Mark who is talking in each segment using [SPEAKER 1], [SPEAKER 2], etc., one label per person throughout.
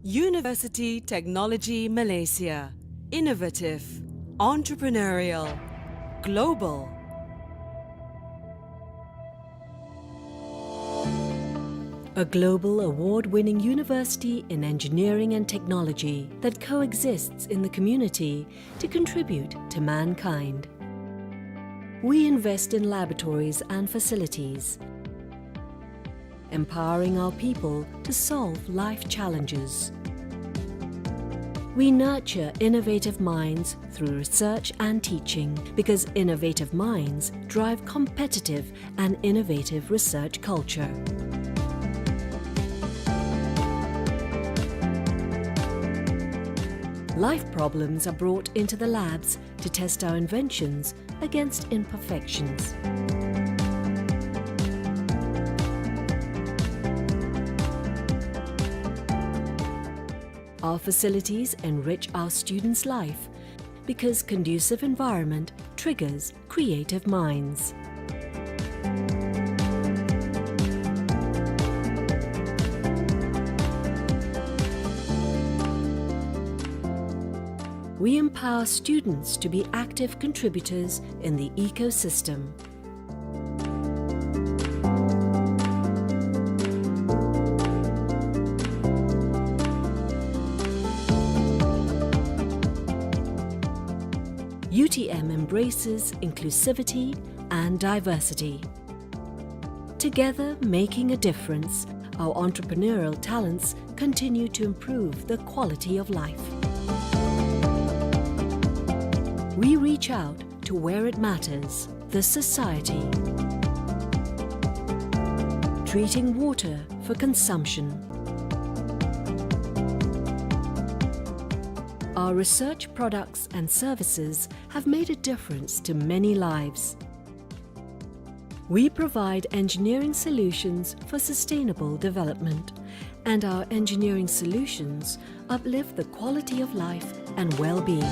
[SPEAKER 1] University Technology Malaysia. Innovative, entrepreneurial, global. A global award-winning university in engineering and technology that coexists in the community to contribute to mankind. We invest in laboratories and facilities, empowering our people to solve life challenges. We nurture innovative minds through research and teaching because innovative minds drive competitive and innovative research culture. Life problems are brought into the labs to test our inventions against imperfections. Our facilities enrich our students' life because conducive environment triggers creative minds. We empower students to be active contributors in the ecosystem. UTM embraces inclusivity and diversity. Together, making a difference, our entrepreneurial talents continue to improve the quality of life. We reach out to where it matters, the society. Treating water for consumption. Our research products and services have made a difference to many lives. We provide engineering solutions for sustainable development, and our engineering solutions uplift the quality of life and well-being.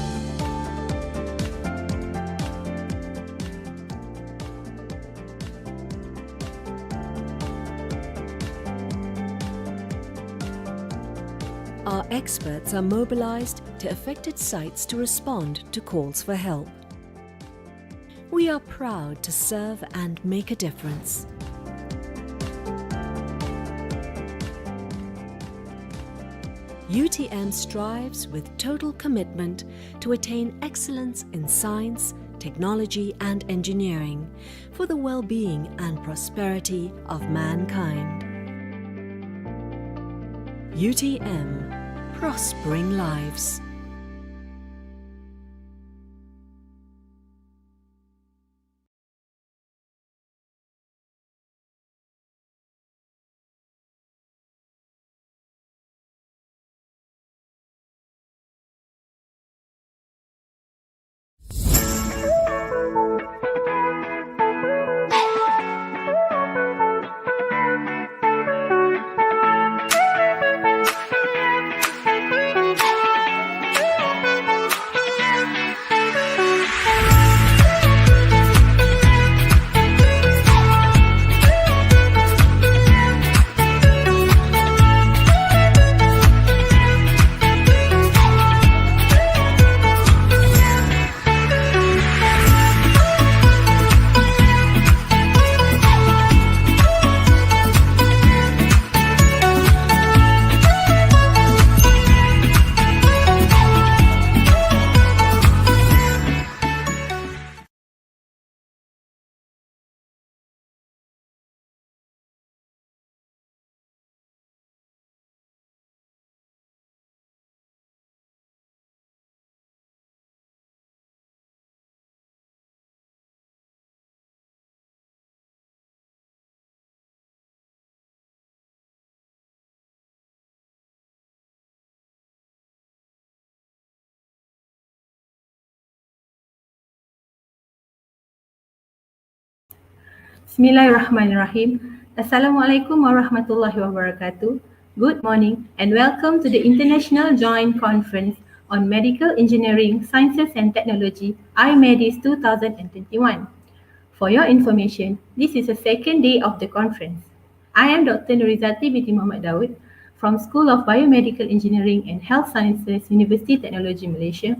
[SPEAKER 1] Our experts are mobilized to affected sites to respond to calls for help. We are proud to serve and make a difference. UTM strives with total commitment to attain excellence in science, technology and engineering for the well-being and prosperity of mankind. UTM, prospering lives.
[SPEAKER 2] Bismillahirrahmanirrahim. Assalamualaikum warahmatullahi wabarakatuh. Good morning and welcome to the International Joint Conference on Medical Engineering, Sciences and Technology, iMEDITEC 2021. For your information, this is the second day of the conference. I am Dr. Nurizati binti Muhammad Daud, from School of Biomedical Engineering and Health Sciences, University Technology Malaysia.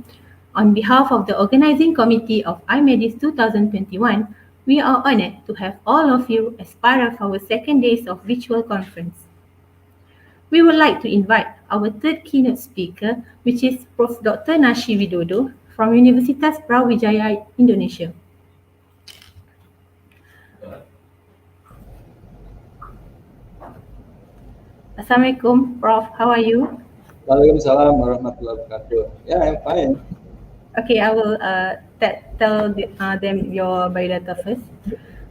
[SPEAKER 2] On behalf of the organizing committee of iMEDITEC 2021, we are honored to have all of you as part of our second days of virtual conference. We would like to invite our third keynote speaker, which is Prof. Dr. Nashi Widodo from Universitas Brawijaya, Indonesia. Assalamualaikum, Prof. How are you?
[SPEAKER 3] Waalaikumsalam warahmatullahi wabarakatuh. Yeah, I'm fine.
[SPEAKER 2] Okay, I will tell them your biodata first.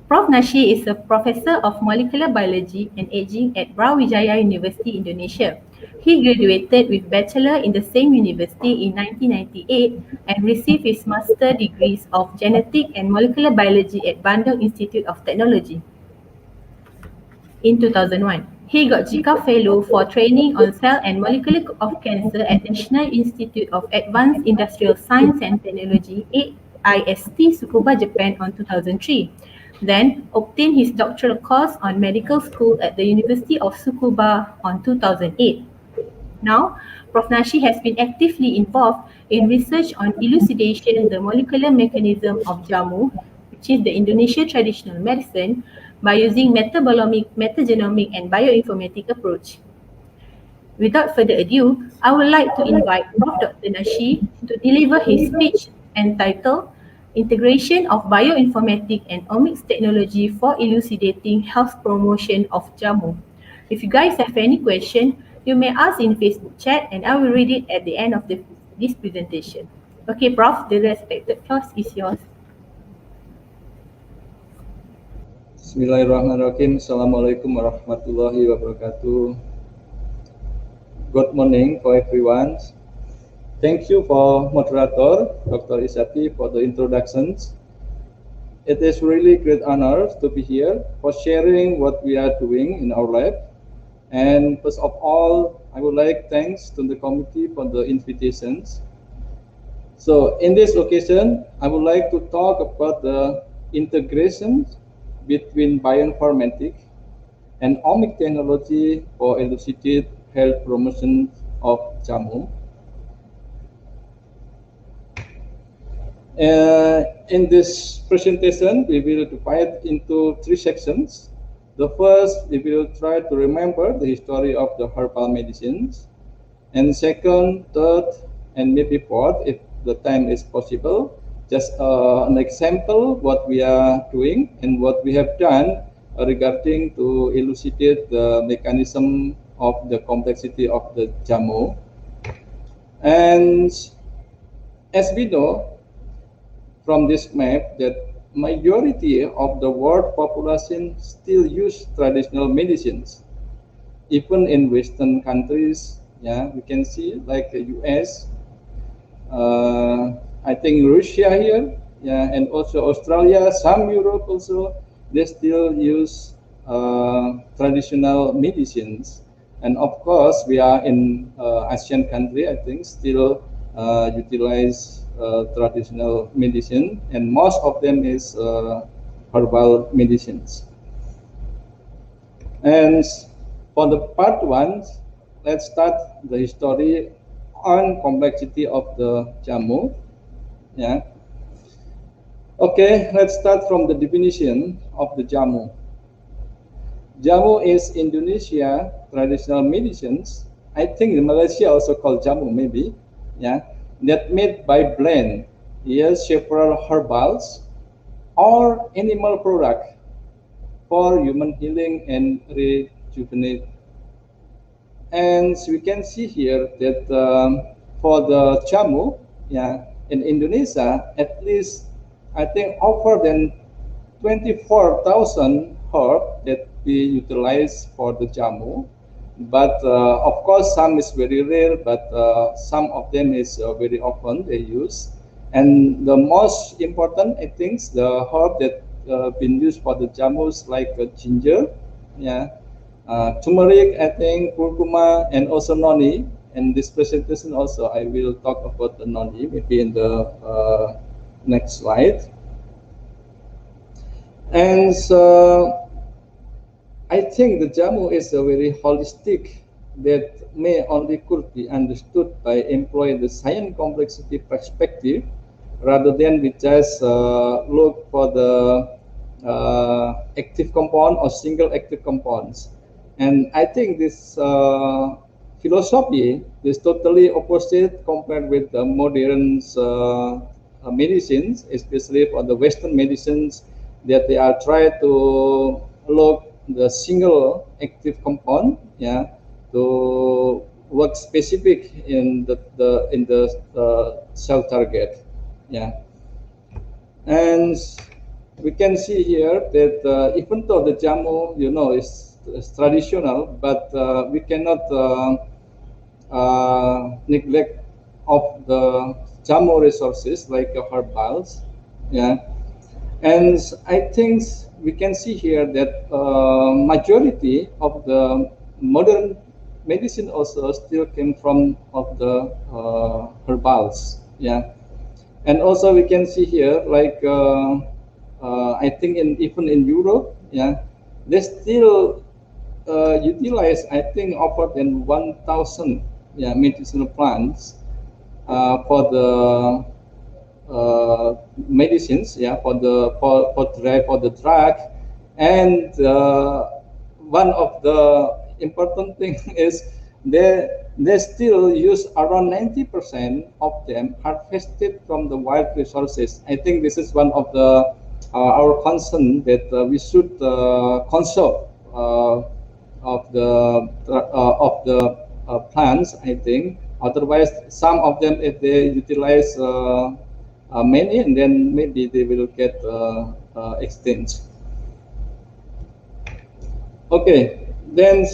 [SPEAKER 2] Prof. Nashi is a professor of molecular biology and aging at Brawijaya University, Indonesia. He graduated with bachelor in the same university in 1998 and received his master degrees of genetic and molecular biology at Bandung Institute of Technology. In 2001, he got JICA Fellow for training on cell and molecular of cancer at National Institute of Advanced Industrial Science and Technology, AIST, Tsukuba, Japan on 2003. Then obtained his doctoral course on medical school at the University of Tsukuba on 2008. Now, Prof. Nashi has been actively involved in research on elucidation the molecular mechanism of JAMU, which is the Indonesia traditional medicine, by using metabolomic, metagenomic, and bioinformatic approach. Without further ado, I would like to invite Prof. Dr. Nashi to deliver his speech entitled Integration of Bioinformatic and Omics Technology for Elucidating Health Promotion of JAMU. If you guys have any question, you may ask in Facebook chat and I will read it at the end of this presentation. Okay, Prof, the respected class is yours.
[SPEAKER 3] Bismillahirrahmanirrahim. Assalamualaikum warahmatullahi wabarakatuh. Good morning for everyone. Thank you for moderator, Dr. Isati, for the introductions. It is really great honor to be here for sharing what we are doing in our lab. And first of all, I would like thanks to the committee for the invitations. So in this occasion, I would like to talk about the integration between bioinformatic and omic technology for elucidate health promotion of JAMU. In this presentation, we will divide into three sections. The first, we will try to remember the history of the herbal medicines. And second, third, and maybe fourth, if the time is possible, just an example what we are doing and what we have done regarding to elucidate the mechanism of the complexity of the JAMU. And as we know from this map that majority of the world population still use traditional medicines. Even in Western countries, yeah, we can see like the US, I think Russia here, yeah, and also Australia, some Europe also, they still use traditional medicines. And of course, we are in Asian country, I think, still utilize traditional medicine, and most of them is herbal medicines. And for the part one, let's start the history on complexity of the JAMU. Yeah. Okay, let's start from the definition of the JAMU. JAMU is Indonesia traditional medicines. I think in Malaysia also called JAMU maybe. Yeah. That made by blend, yes, several herbals or animal product for human healing and rejuvenate. And so we can see here that for the JAMU, yeah, in Indonesia, at least I think over than 24,000 herbs that we utilize for the JAMU. But of course, some is very rare, but some of them is very often they use. And the most important, I think, the herb that been used for the JAMUs like ginger, yeah, turmeric, I think, curcuma, and also noni. And this presentation also, I will talk about the noni maybe in the next slide. And so I think the JAMU is a very holistic that may only could be understood by employing the science complexity perspective rather than we just look for the active compound or single active compounds. And I think this philosophy is totally opposite compared with the modern medicines, especially for the Western medicines, that they are trying to look the single active compound, yeah, to work specific in the cell target, yeah. And we can see here that even though the JAMU, is traditional, but we cannot neglect of the JAMU resources like herbals, yeah. And I think we can see here that majority of the modern medicine also still came from of the herbals, yeah. And also we can see here, like I think even in Europe, yeah, they still utilize, I think, over than 1,000, yeah, medicinal plants for the medicines, yeah, for the drug. And one of the important thing is they still use around 90% of them harvested from the wild resources. I think this is one of the our concern, that we should conserve of the plants, I think. Otherwise, some of them, if they utilize many, and then maybe they will get extinct. Okay, then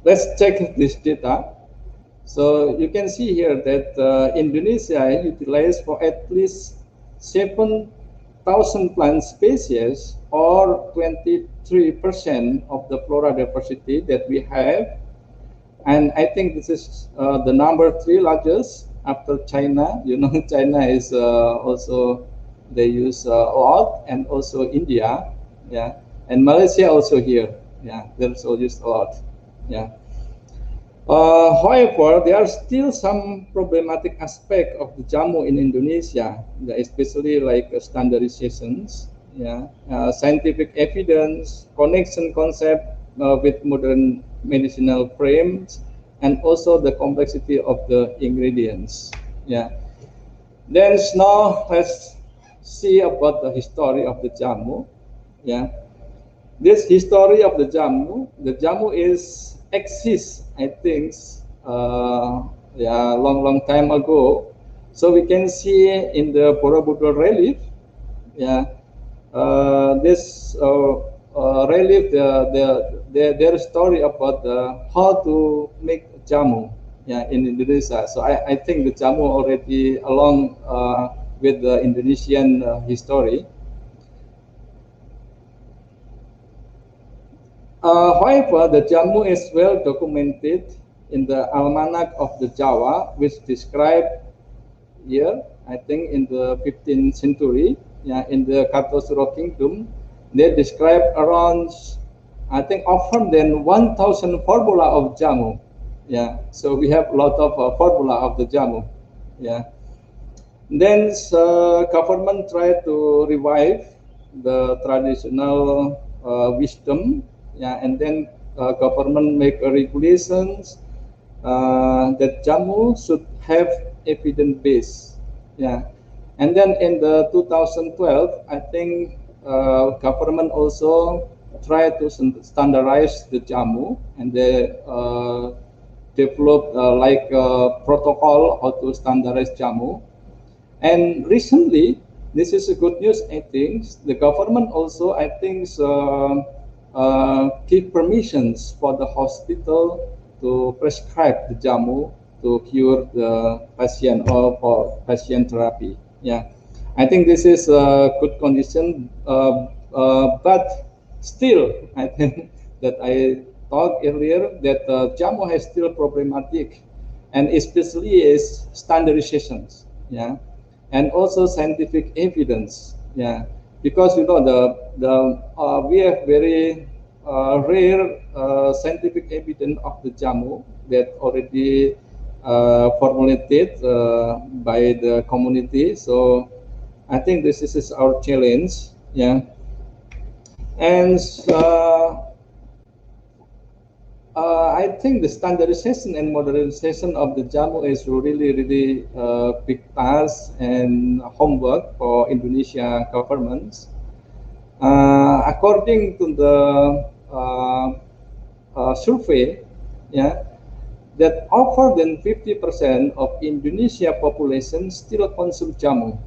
[SPEAKER 3] let's check this data. So you can see here that Indonesia utilized for at least 7,000 plant species, or 23% of the flora diversity that we have. And I think this is the number 3 largest after China. China is also, they use a lot, and also India, yeah, and Malaysia also here, yeah, they also use a lot, yeah. However, there are still some problematic aspect of the JAMU in Indonesia, especially like standardizations, yeah, scientific evidence, connection concept with modern medicinal frames, and also the complexity of the ingredients, yeah. Then now let's see about the history of the JAMU, yeah. This history of the JAMU is exists, I think, yeah, long time ago. So we can see in the Borobudur relief, yeah, this relief, their story about how to make JAMU, yeah, in Indonesia. So I think the JAMU already along with the Indonesian history. However, the JAMU is well documented in the Almanac of the Jawa, which described here, I think, in the 15th century, yeah, in the Kartosuro Kingdom. They describe around, I think, often than 1,000 formula of JAMU. Yeah, so we have a lot of formula of the JAMU. Yeah. Then government tried to revive the traditional wisdom. Yeah, and then government make regulations that JAMU should have evidence base. Yeah, and then in the 2012, I think government also tried to standardize the JAMU, and they developed like a protocol how to standardize JAMU. And recently, this is a good news, I think. The government also, I think, give permissions for the hospital to prescribe the JAMU to cure the patient or for patient therapy. Yeah, I think this is a good condition, but still, I think that I talked earlier that JAMU has still problematic, and especially is standardizations. Yeah, and also scientific evidence. Yeah, because we have very rare scientific evidence of the JAMU that already formulated by the community. So I think this is our challenge. Yeah. And I think the standardization and modernization of the JAMU is really big task and homework for Indonesia governments. According to the survey, yeah, that over than 50% of Indonesia population still consume JAMU.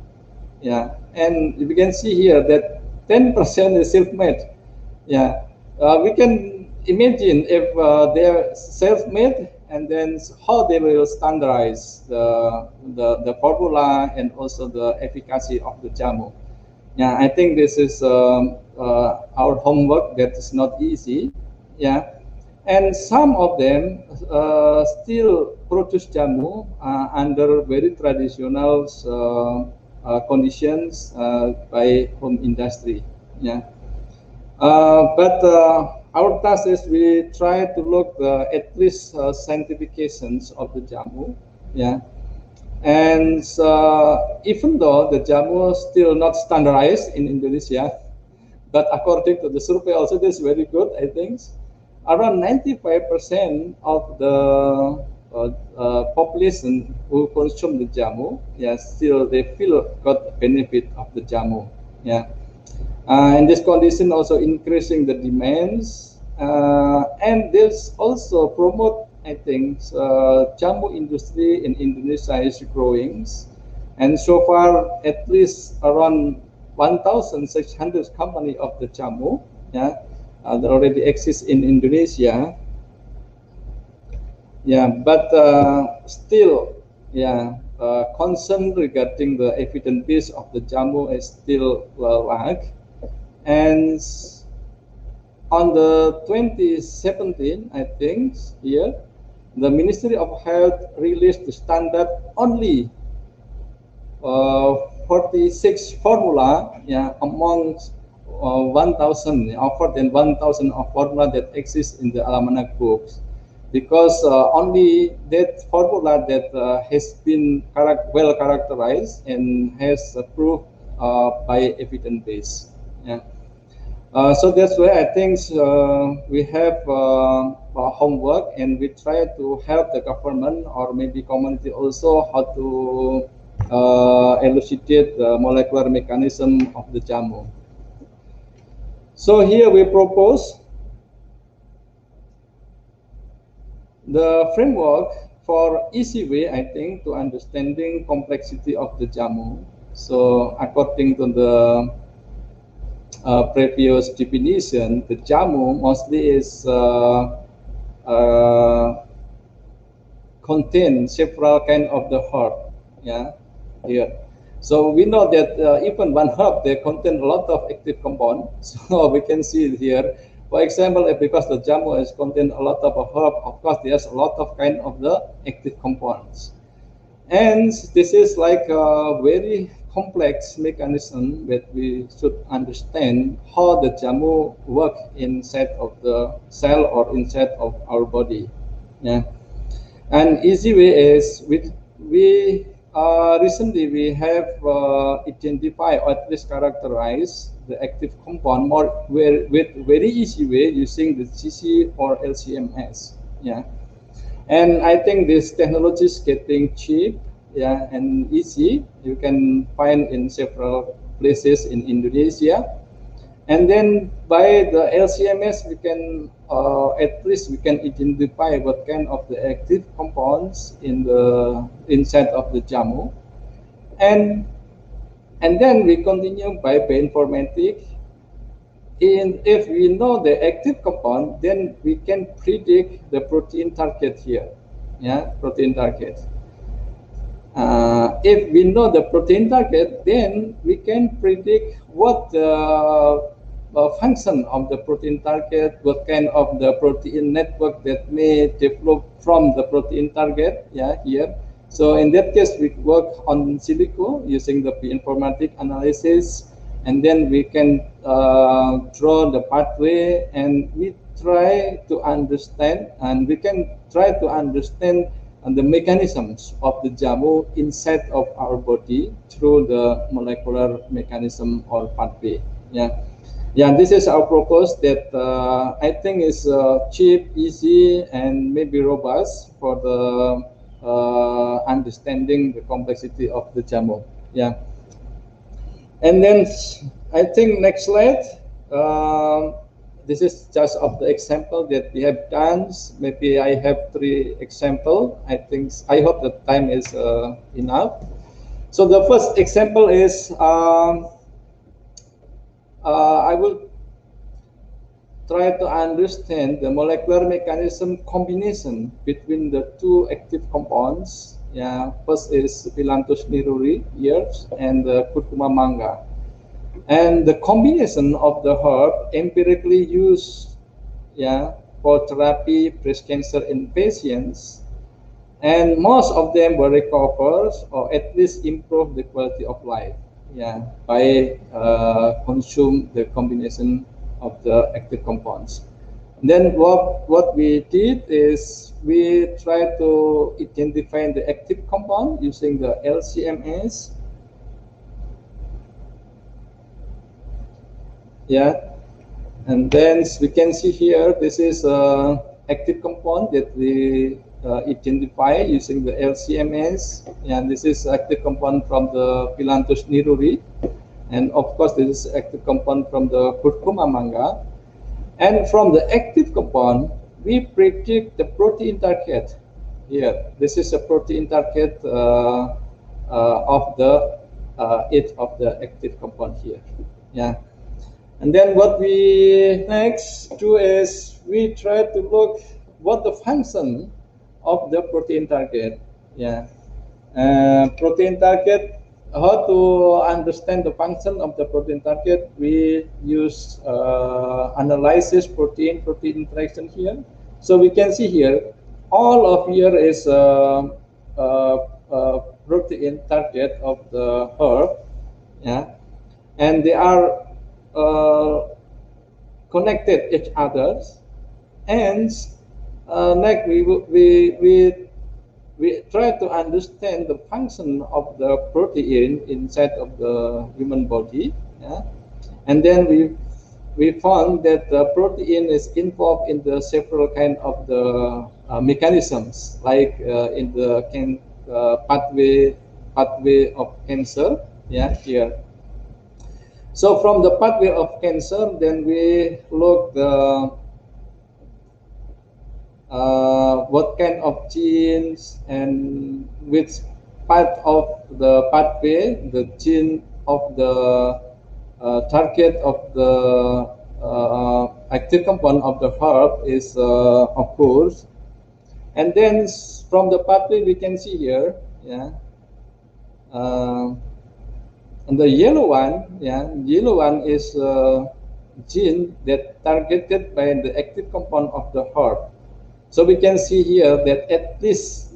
[SPEAKER 3] Yeah, and we can see here that 10% is self-made. Yeah, we can imagine if they are self-made, and then how they will standardize the formula and also the efficacy of the JAMU. Yeah, I think this is our homework that is not easy. Yeah, and some of them still produce JAMU under very traditional conditions by home industry. Yeah. But our task is we try to look at least scientifications of the JAMU, yeah. And even though the JAMU is still not standardized in Indonesia, but according to the survey also this is very good, I think. Around 95% of the population who consume the JAMU, yeah, still they feel got benefit of the JAMU, yeah. In this condition, also increasing the demands, and this also promote, I think, JAMU industry in Indonesia is growing, and so far at least around 1,600 company of the JAMU, yeah, that already exist in Indonesia. Yeah, but still, yeah, concern regarding the evidence base of the JAMU is still lack. And on the 2017, I think, here, the Ministry of Health released the standard only 46 formula, yeah, among 1,000, over than 1,000 of formula that exist in the almanac books, because only that formula that has been well characterized and has approved by evidence base. Yeah. So that's why I think we have homework, and we try to help the government or maybe community also how to elucidate the molecular mechanism of the JAMU. So here we propose the framework for easy way, I think, to understanding complexity of the JAMU. So according to the previous definition, the JAMU mostly is contain several kind of the herb, yeah, here. So we know that even one herb, they contain a lot of active compounds. So we can see it here. For example, because the JAMU is contain a lot of herb, of course, there's a lot of kind of the active compounds. And this is like a very complex mechanism that we should understand how the JAMU work inside of the cell or inside of our body. Yeah. And easy way is recently we have identified or at least characterized the active compound more with very easy way using the CC or LCMS. Yeah. And I think this technology is getting cheap, yeah, and easy. You can find in several places in Indonesia. And then by the LCMS, we can at least we can identify what kind of the active compounds in the inside of the JAMU. And then we continue by Bioinformatic. And if we know the active compound, then we can predict the protein target here. Yeah, protein target. If we know the protein target, then we can predict what the function of the protein target, what kind of the protein network that may develop from the protein target. Yeah, here. So in that case, we work on silico using the Bioinformatic analysis. and then we can draw the pathway, and we try to understand, and we can try to understand the mechanisms of the JAMU inside of our body through the molecular mechanism or pathway. Yeah, this is our purpose that I think is cheap, easy, and maybe robust for the understanding the complexity of the JAMU. Yeah, and then I think next slide. This is just of the example that we have done. Maybe I have 3 examples. I hope the time is enough. So the first example is I will try to understand the molecular mechanism combination between the 2 active compounds. Yeah, first is Phyllanthus niruri here and the curcuma manga. And the combination of the herb empirically used, for therapy breast cancer in patients, and most of them were recovered or at least improve the quality of life, by consume the combination of the active compounds. And then what we did is we try to identify the active compound using the LCMS. And then we can see here, this is active compound that we identify using the LCMS. And this is active compound from the Phyllanthus niruri. And of course, this is active compound from the curcuma manga. And from the active compound, we predict the protein target here. This is a protein target of the each of the active compound here. And then what we next do is we try to look what the function of the protein target. Protein target, how to understand the function of the protein target, we use analysis protein interaction here. So we can see here, all of here is protein target of the herb, and they are connected each other, and next we try to understand the function of the protein inside of the human body, and then we found that the protein is involved in the several kind of the mechanisms, like in the pathway of cancer, here. So from the pathway of cancer, then we look what kind of genes and which part of the pathway, the gene of the target of the active compound of the herb is occurs. And then from the pathway we can see here, and the yellow one is gene that targeted by the active compound of the herb. So we can see here that at least,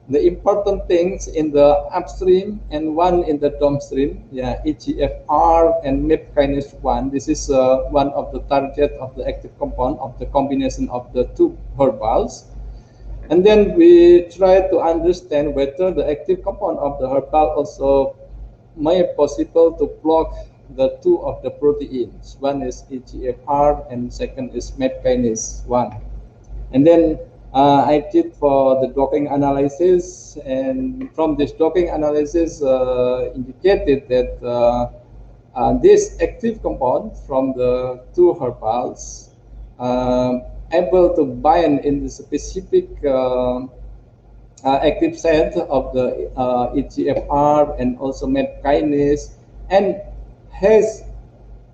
[SPEAKER 3] the important things in the upstream and one in the downstream, EGFR and MEP kinase 1. This is one of the target of the active compound of the combination of the 2 herbals. And then we try to understand whether the active compound of the herbal also may possible to block the 2 of the proteins. One is EGFR and second is MEP kinase 1. And then I did for the docking analysis, and from this docking analysis indicated that this active compound from the 2 herbals able to bind in the specific active site of the EGFR and also MEP kinase, and has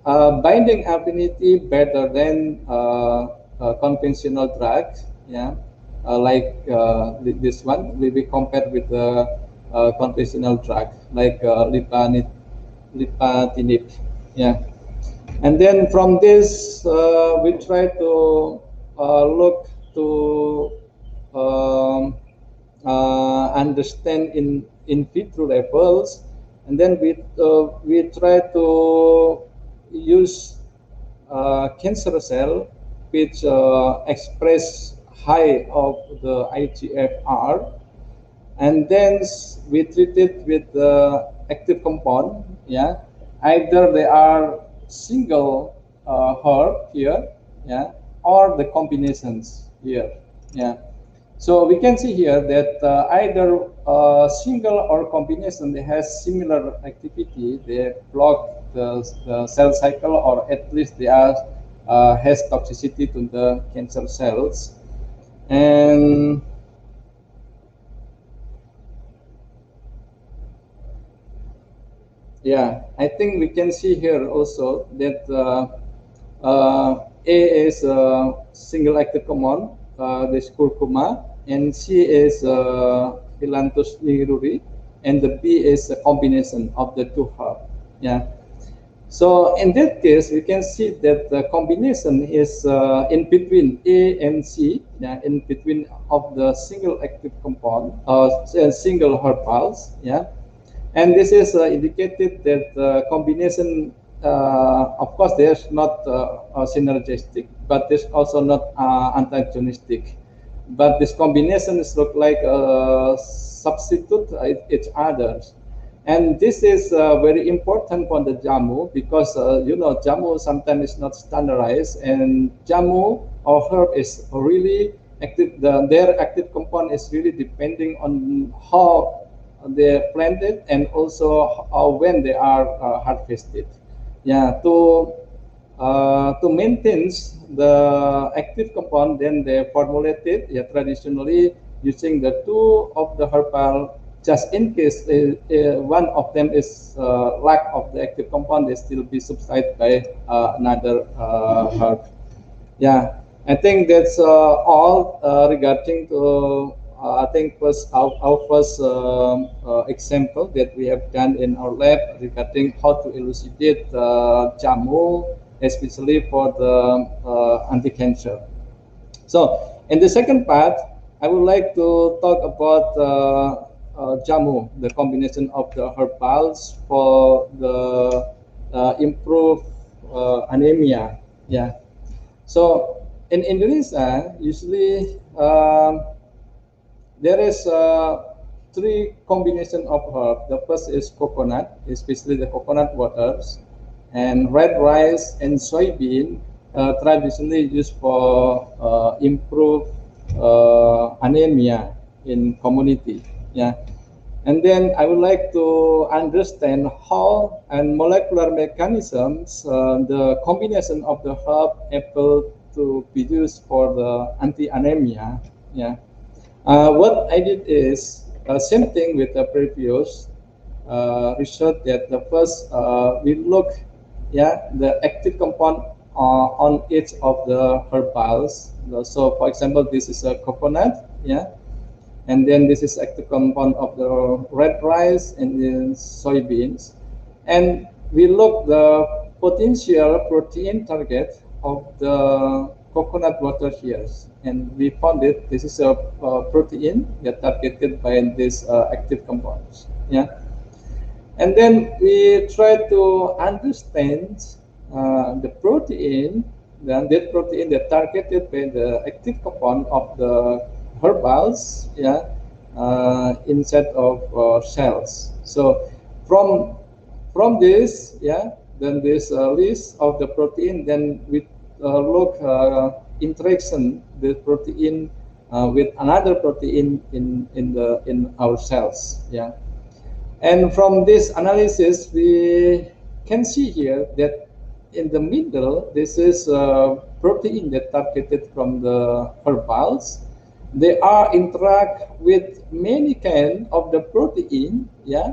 [SPEAKER 3] binding affinity better than conventional drugs, like this one will be compared with the conventional drug like lipatinib, and then from this we try to look to understand in vitro levels And then we try to use cancer cell which express high of the IGFR, and then we treat it with the active compound. Yeah, either they are single herb here, yeah, or the combinations here. Yeah. So we can see here that either single or combination, they has similar activity. They block the cell cycle, or at least they are has toxicity to the cancer cells. And yeah, I think we can see here also that A is a single active compound, this curcuma, and C is Phyllanthus nigruri, and the B is a combination of the two herbs. Yeah. So in that case, we can see that the combination is in between A and C, yeah, in between of the single active compound, single herbals, yeah. And this is indicated that combination, of course, there's not synergistic, but there's also not antagonistic. But this combinations look like substitute each other. And this is very important for the JAMU because, you know, JAMU sometimes is not standardized, and JAMU or herb is really active. Their active compound is really depending on how they're planted and also when they are harvested. Yeah, to maintain the active compound, then they formulate it, yeah, traditionally using the two of the herbal. Just in case one of them is lack of the active compound, they still be substituted by another herb. Yeah, I think that's all regarding to I think was our first example that we have done in our lab regarding how to elucidate JAMU, especially for the anti-cancer. So in the second part, I would like to talk about JAMU, the combination of the herbals for the improved anemia. Yeah. So in Indonesia, usually there is three combination of herb. The first is coconut, especially the coconut waters, and red rice and soybean, traditionally used for improve anemia in community. Yeah. And then I would like to understand how and molecular mechanisms the combination of the herb able to be used for the anti-anemia. Yeah. What I did is same thing with the previous research. That the first we look, yeah, the active compound on each of the herbals. So, for example, this is a coconut, yeah, and then this is active compound of the red rice and then soybeans, and we look the potential protein target of the coconut water here, and we found it. This is a protein that targeted by this active compounds. Yeah, and then we try to understand the protein. Then that protein that targeted by the active compound of the herbals, yeah, inside of cells. So from this, yeah, then this list of the protein, then we look interaction the protein with another protein in our cells. Yeah, and from this analysis we can see here that in the middle this is protein that targeted from the herbals. They are interact with many kind of the protein, yeah,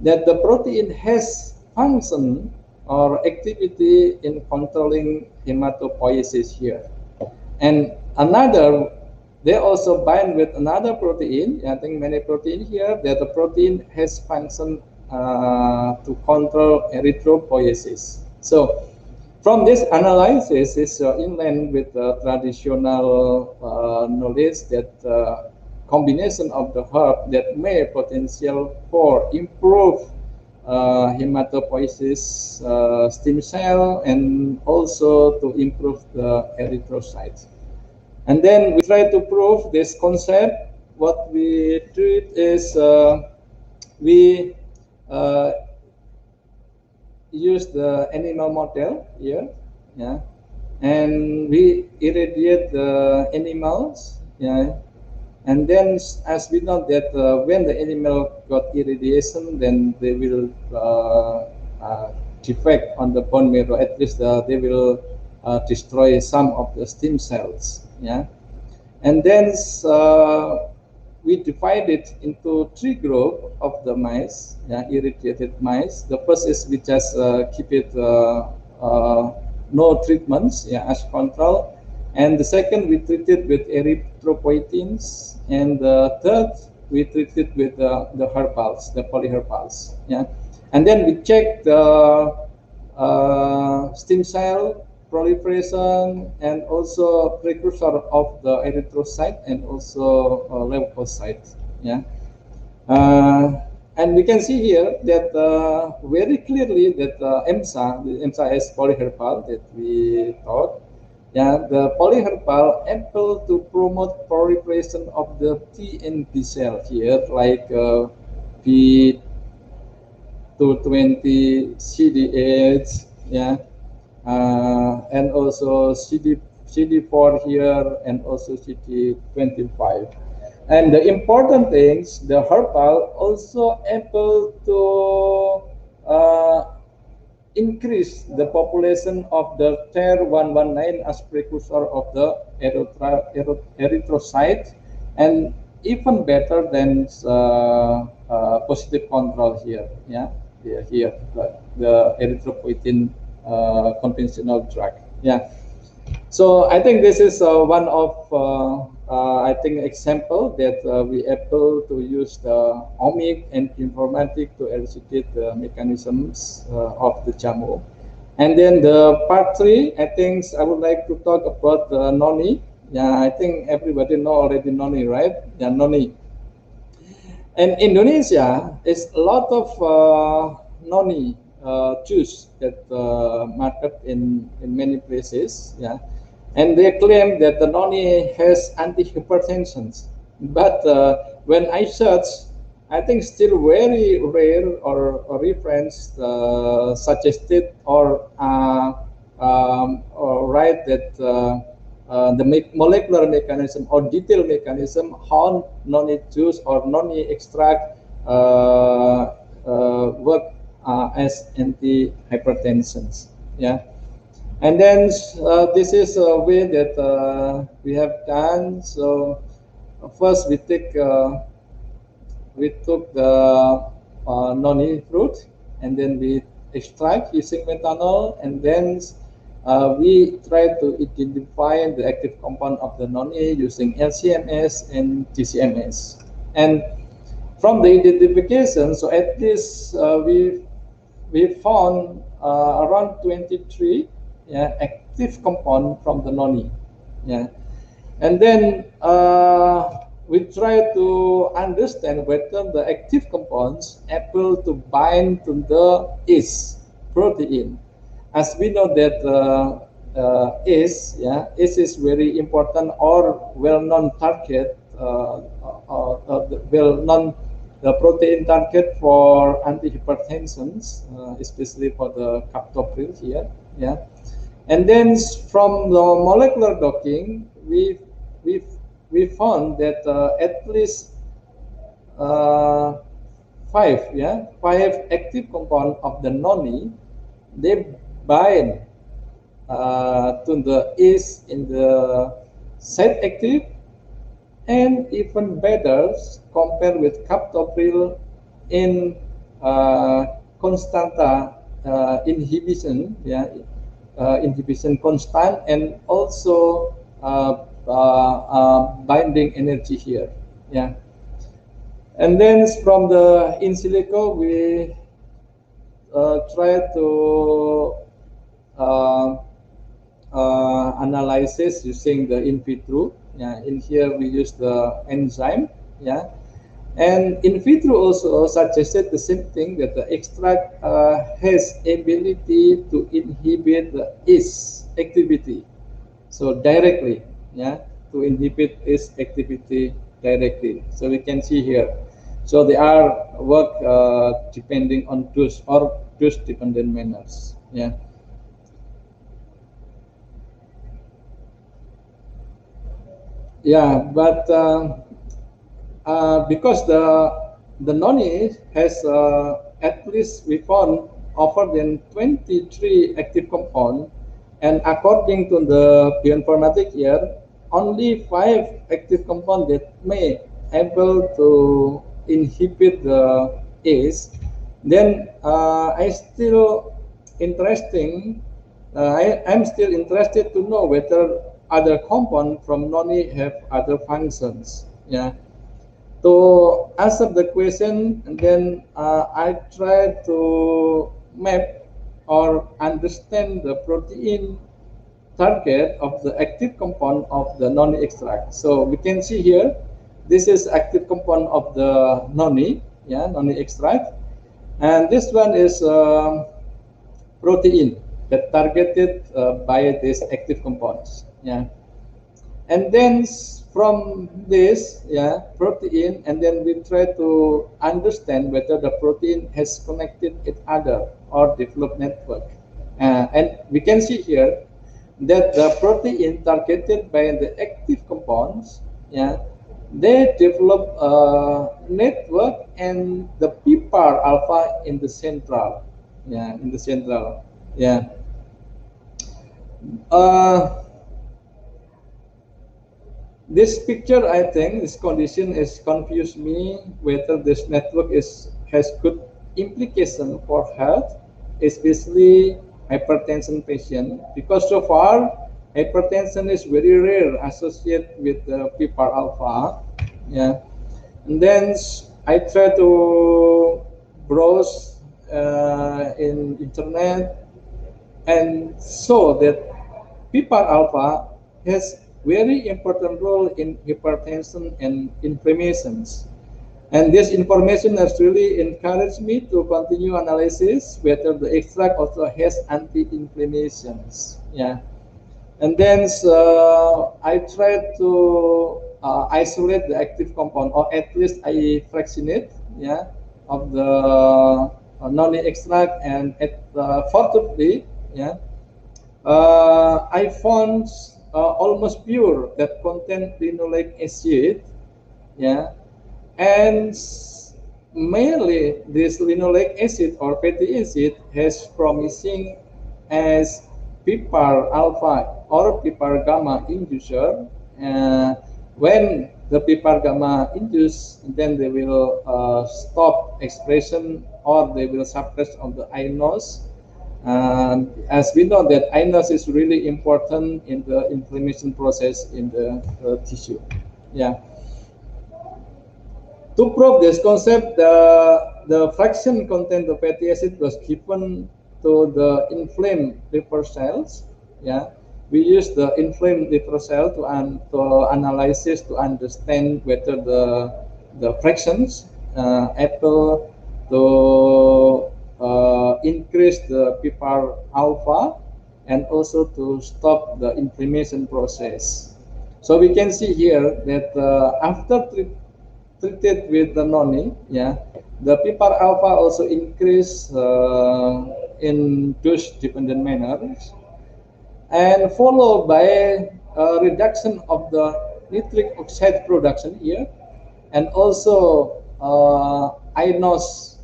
[SPEAKER 3] that the protein has function or activity in controlling hematopoiesis here. And another, they also bind with another protein. I think many protein here that the protein has function to control erythropoiesis. So from this analysis is in line with the traditional knowledge that combination of the herb that may potential for improve hematopoiesis stem cell, and also to improve the erythrocytes. And then we try to prove this concept. What we do is we use the animal model here, yeah, and we irradiate the animals, yeah, and then as we know that when the animal got irradiation, then they will defect on the bone marrow. At least they will destroy some of the stem cells, yeah, and then we divide it into 3 groups of the mice, yeah, irradiated mice. The first is we just keep it no treatments, yeah, as control. And the second, we treat it with erythropoietins. And the third, we treat it with the herbals, the polyherbals, yeah. And then we check the stem cell proliferation and also precursor of the erythrocyte and also leukocyte, yeah. And we can see here that very clearly that EMSA, the EMSA is polyherbal that we taught. Yeah, the polyherbal able to promote proliferation of the T and B cell here, like P220, CD8, yeah, and also CD4 here, and also CD25. And the important things, the herbal also able to increase the population of the TER119 as precursor of the erythrocyte, and even better than positive control here, yeah, here the erythropoietin conventional drug, yeah. So I think this is one of I think example that we able to use the Omics and Bioinformatic to elucidate the mechanisms of the JAMU. And then the part 3, I think I would like to talk about the noni. Yeah, I think everybody know already noni, right? Yeah, noni. And Indonesia is a lot of noni juice that market in many places, yeah. And they claim that the noni has antihypertension, but when I search, I think still very rare or reference suggested or write that the molecular mechanism or detailed mechanism how noni juice or noni extract work as antihypertensions, yeah. And then this is a way that we have done. So first we took the noni fruit, and then we extract using methanol, and then we try to identify the active compound of the noni using LCMS and TCMS. And from the identification, so at least we found around 23, yeah, active compound from the noni, yeah. And then we try to understand whether the active compounds able to bind to the ACE protein. As we know that ACE, yeah, ACE is very important or well-known target, well-known the protein target for antihypertensions, especially for the captopril here, yeah. And then from the molecular docking, we found that at least 5 active compounds of the noni, they bind to the ACE in the site active, and even better compared with captopril in constanta inhibition, yeah. Inhibition constant, and also binding energy here, yeah. And then from the in silico, we try to analysis using the in vitro, yeah. In here we use the enzyme, yeah. And in vitro also suggested the same thing, that the extract has ability to inhibit the ACE activity. So directly, yeah, to inhibit its activity directly. So we can see here. So they are work depending on dose or dose dependent manners. Yeah. Yeah, but because the noni has at least we found over than 23 active compound, and according to the bioinformatic here, only 5 active compound that may able to inhibit the ACE. Then I still interesting. I'm still interested to know whether other compound from noni have other functions. Yeah. To answer the question, and then I try to map or understand the protein target of the active compound of the noni extract. So we can see here, this is active compound of the noni, yeah, noni extract, and this one is protein that targeted by these active compounds. Yeah. And then from this, yeah, protein, and then we try to understand whether the protein has connected each other or developed network. And we can see here that the protein targeted by the active compounds, yeah, they develop a network and the PPAR alpha in the central, yeah, in the central, yeah. Uh, This picture, I think, this condition has confused me whether this network has good implication for health, especially hypertension patient, because so far hypertension is very rare associated with the PPAR alpha. Yeah, and then I try to browse in internet and saw that PPAR alpha has very important role in hypertension and inflammations. And this information has really encouraged me to continue analysis whether the extract also has anti-inflammations. Yeah. And then I tried to isolate the active compound, or at least I fractionate, yeah, of the noni extract, and fortunately, yeah, I found almost pure that contain linoleic acid, yeah, and mainly this linoleic acid or fatty acid has promising as PPAR alpha or PPAR gamma inducer. When the PPAR gamma induce, then they will stop expression or they will suppress on the iNOS. As we know that iNOS is really important in the inflammation process in the tissue. Yeah. To prove this concept, the fraction content of fatty acid was given to the inflamed liver cells. Yeah, we use the inflamed liver cell to analysis to understand whether the fractions able to increase the PPAR alpha and also to stop the inflammation process. So we can see here that after treated with the noni, yeah, the PPAR alpha also increase in dose-dependent manners, and followed by a reduction of the nitric oxide production here, and also iNOS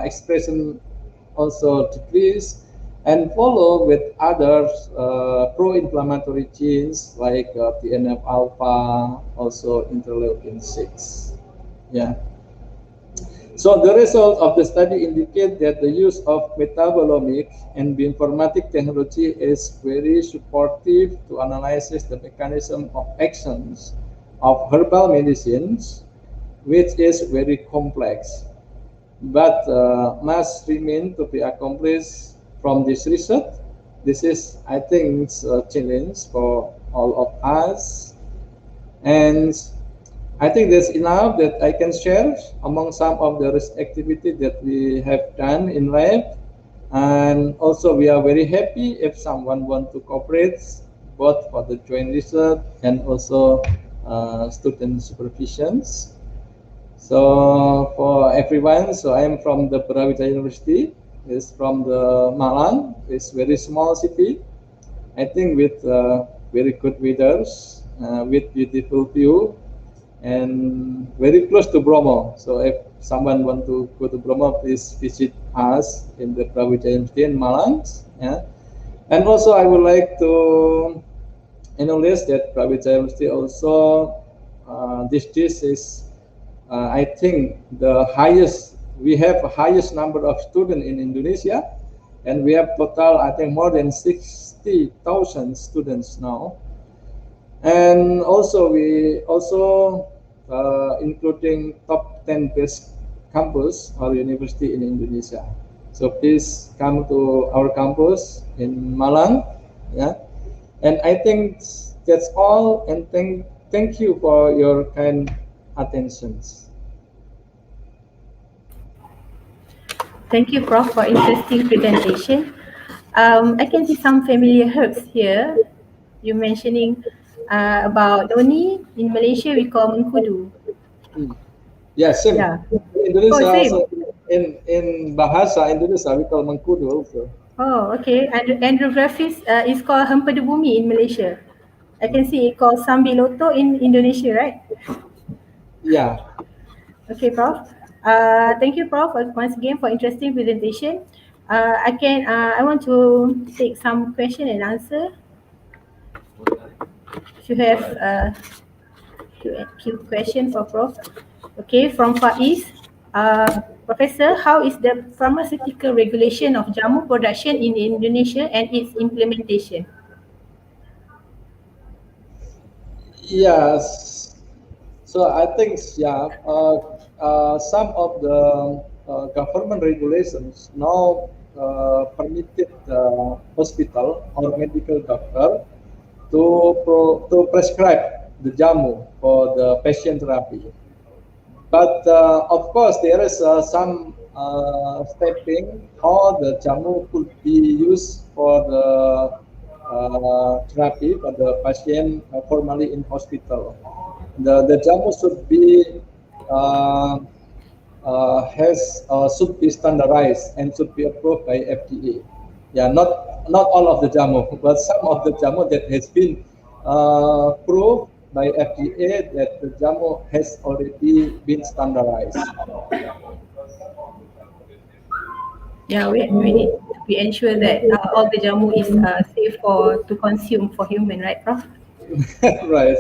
[SPEAKER 3] expression also decrease, and follow with other pro-inflammatory genes like TNF alpha, also interleukin 6. Yeah. So the result of the study indicate that the use of metabolomic and bioinformatic technology is very supportive to analyze the mechanism of actions of herbal medicines, which is very complex, but must remain to be accomplished from this research. This is, I think, a challenge for all of us, and I think there's enough that I can share among some of the risk activity that we have done in lab. And also we are very happy if someone want to cooperate both for the joint research and also student supervisions. So for everyone, so I am from the Brawijaya University. It's from the Malang. It's very small city. I think with very good weathers, with beautiful view, and very close to Bromo. So if someone want to go to Bromo, please visit us in the Brawijaya University in Malang. Yeah. And also I would like to acknowledge that Brawijaya University also this is I think the highest, we have the highest number of students in Indonesia, and we have total I think more than 60,000 students now. And also we also including top 10 best campus or university in Indonesia. So please come to our campus in Malang. Yeah, and I think that's all. And thank you for your kind attentions.
[SPEAKER 2] Thank you, Prof, for interesting presentation. I can see some familiar herbs here. You mentioning about Doni. In Malaysia, we call mengkudu.
[SPEAKER 3] Yeah, same.
[SPEAKER 2] Yeah.
[SPEAKER 3] Indonesia
[SPEAKER 2] Oh, same.
[SPEAKER 3] also in bahasa Indonesia we call mengkudu also.
[SPEAKER 2] Oh, okay. And andrographis is called hempedu bumi in Malaysia. I can see it called sambiloto in Indonesia, right?
[SPEAKER 3] Yeah.
[SPEAKER 2] Okay, Prof. Thank you, Prof, once again for interesting presentation. I want to take some question and answer. If you have Q question for Prof. Okay, from Faiz. Professor, how is the pharmaceutical regulation of JAMU production in Indonesia and its implementation?
[SPEAKER 3] Yes. So I think some of the government regulations now permitted the hospital or medical doctor to prescribe the JAMU for the patient therapy. But of course, there is some stepping how the JAMU could be used for the therapy for the patient formerly in hospital. The JAMU should be should be standardized and should be approved by FDA. Yeah, not all of the JAMU, but some of the JAMU that has been proved by FDA that the JAMU has already been standardized.
[SPEAKER 2] Yeah, we need to ensure that all the JAMU is safe to consume for human, right, Prof?
[SPEAKER 3] Right.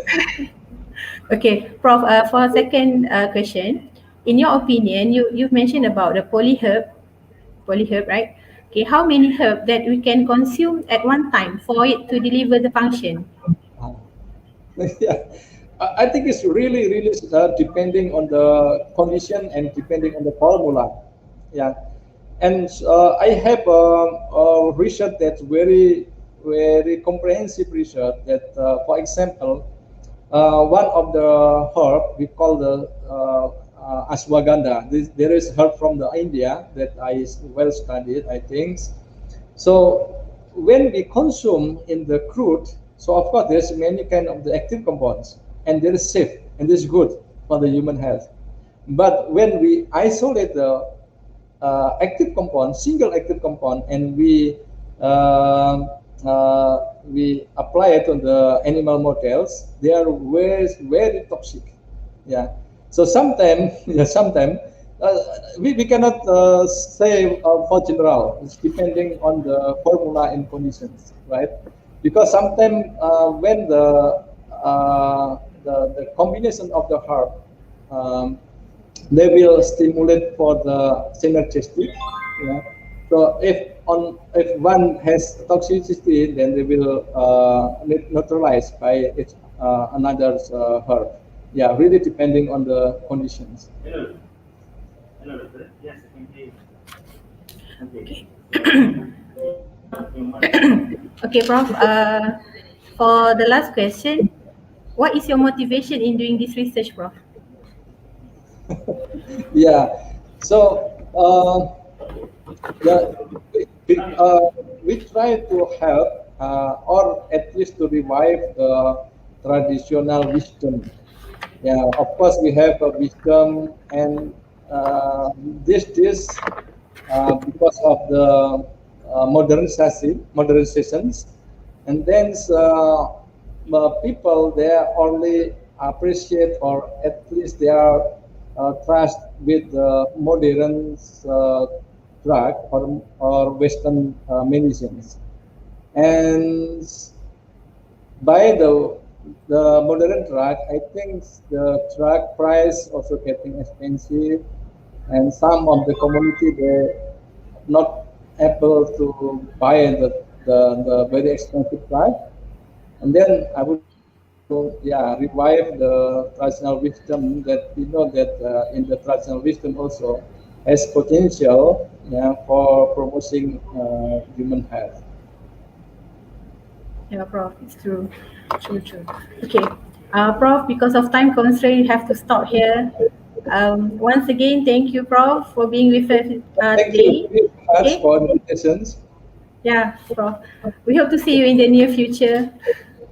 [SPEAKER 2] Okay, Prof. For second question, in your opinion, you've mentioned about the polyherb, right? Okay, how many herb that we can consume at one time for it to deliver the function?
[SPEAKER 3] Yeah, I think it's really depending on the condition and depending on the formula. Yeah, and I have a research that's very comprehensive research that, for example, one of the herb we call the ashwagandha. There is herb from the India that I well studied, I think. So when we consume in the crude, so of course there's many kind of the active compounds, and there is safe and this is good for the human health. But when we isolate the active compound, single active compound, and we apply it on the animal models, they are very toxic. Yeah. So sometimes, we cannot say for general. It's depending on the formula and conditions, right? Because sometimes when the combination of the herb, they will stimulate for the synergistic. Yeah. So if one has toxicity, then they will neutralize by another's herb. Yeah, really depending on the conditions.
[SPEAKER 4] Hello. Hello, doctor. Yes, I can hear you. Okay.
[SPEAKER 2] Okay, Prof. For the last question, what is your motivation in doing this research, Prof?
[SPEAKER 3] Yeah. So the, we try to help or at least to revive the traditional wisdom. Yeah, of course we have a wisdom, and this because of the modernizations, and then people they only appreciate, or at least they are trust with the modern drug or Western medicines, and by the modern drug, I think the drug price also getting expensive, and some of the community they not able to buy the very expensive drug. And then I would yeah revive the traditional wisdom that we know that in the traditional wisdom also has potential, yeah, for promoting human health.
[SPEAKER 2] Yeah, Prof, it's true. True. Okay. Prof, because of time constraint, we have to stop here. Once again, thank you, Prof, for being with us
[SPEAKER 3] Thank you
[SPEAKER 2] today.
[SPEAKER 3] very much
[SPEAKER 2] Okay.
[SPEAKER 3] for the invitations.
[SPEAKER 2] Yeah, Prof. We hope to see you in the near future.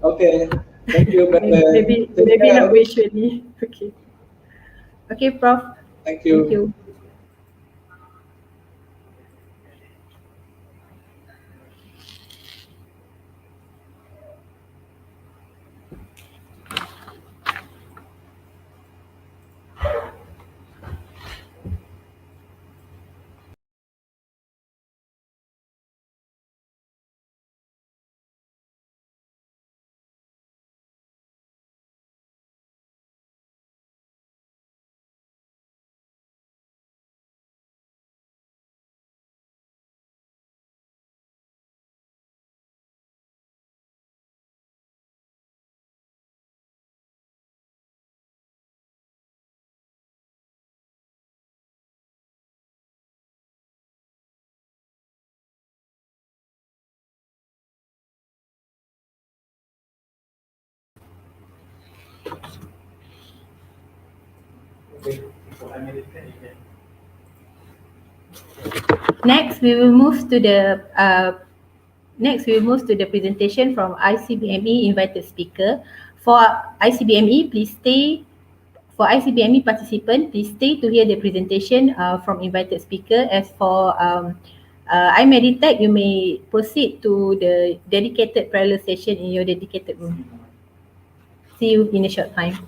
[SPEAKER 3] Okay, thank you,
[SPEAKER 2] maybe,
[SPEAKER 3] Ben.
[SPEAKER 2] maybe,
[SPEAKER 3] Take
[SPEAKER 2] maybe not
[SPEAKER 3] care.
[SPEAKER 2] virtually. Okay. Okay, Prof.
[SPEAKER 3] Thank
[SPEAKER 2] Thank
[SPEAKER 3] you.
[SPEAKER 2] you.
[SPEAKER 4] Okay, so iMEDITEC, you can.
[SPEAKER 2] Next, we will move to the presentation from ICBME invited speaker. For ICBME, please stay. For ICBME participant, please stay to hear the presentation from invited speaker. As for iMEDITEC, you may proceed to the dedicated parallel session in your dedicated room. See you in a short time.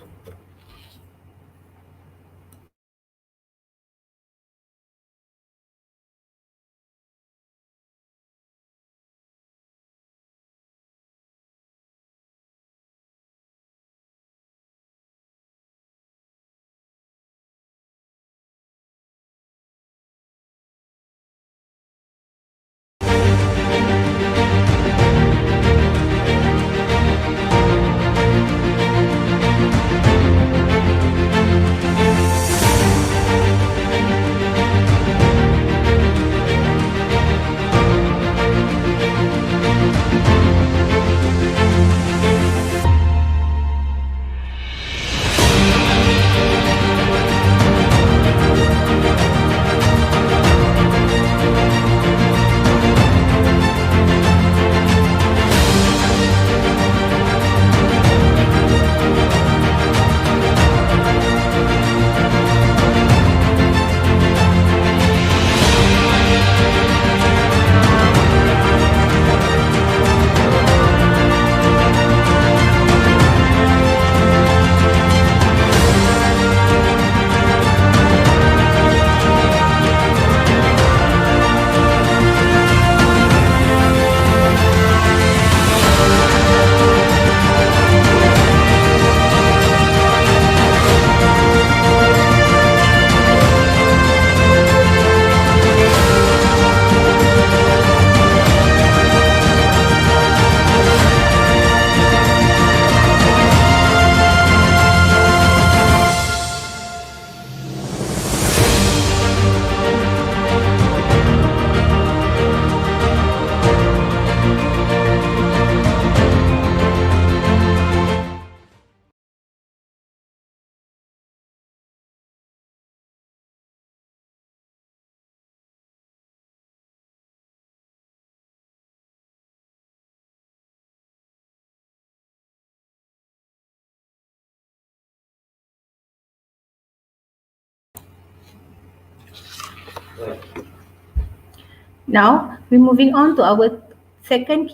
[SPEAKER 2] Now, we're moving on to our second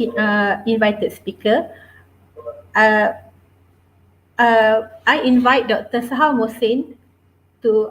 [SPEAKER 2] invited speaker. Uh, I invite Dr. Sahar Mohsin to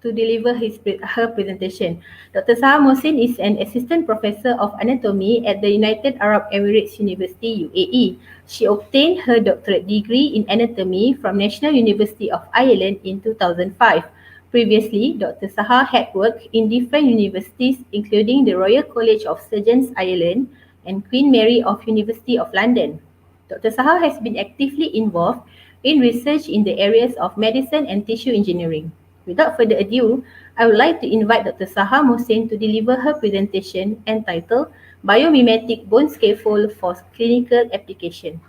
[SPEAKER 2] deliver her presentation. Dr. Sahar Mohsin is an assistant professor of anatomy at the United Arab Emirates University (UAE). She obtained her doctorate degree in anatomy from National University of Ireland in 2005. Previously, Dr. Sahar had worked in different universities including the Royal College of Surgeons Ireland and Queen Mary of University of London. Dr. Sahar has been actively involved in research in the areas of medicine and tissue engineering. Without further ado, I would like to invite Dr. Sahar Mohsin to deliver her presentation entitled Biomimetic Bone Scaffold for Clinical Application.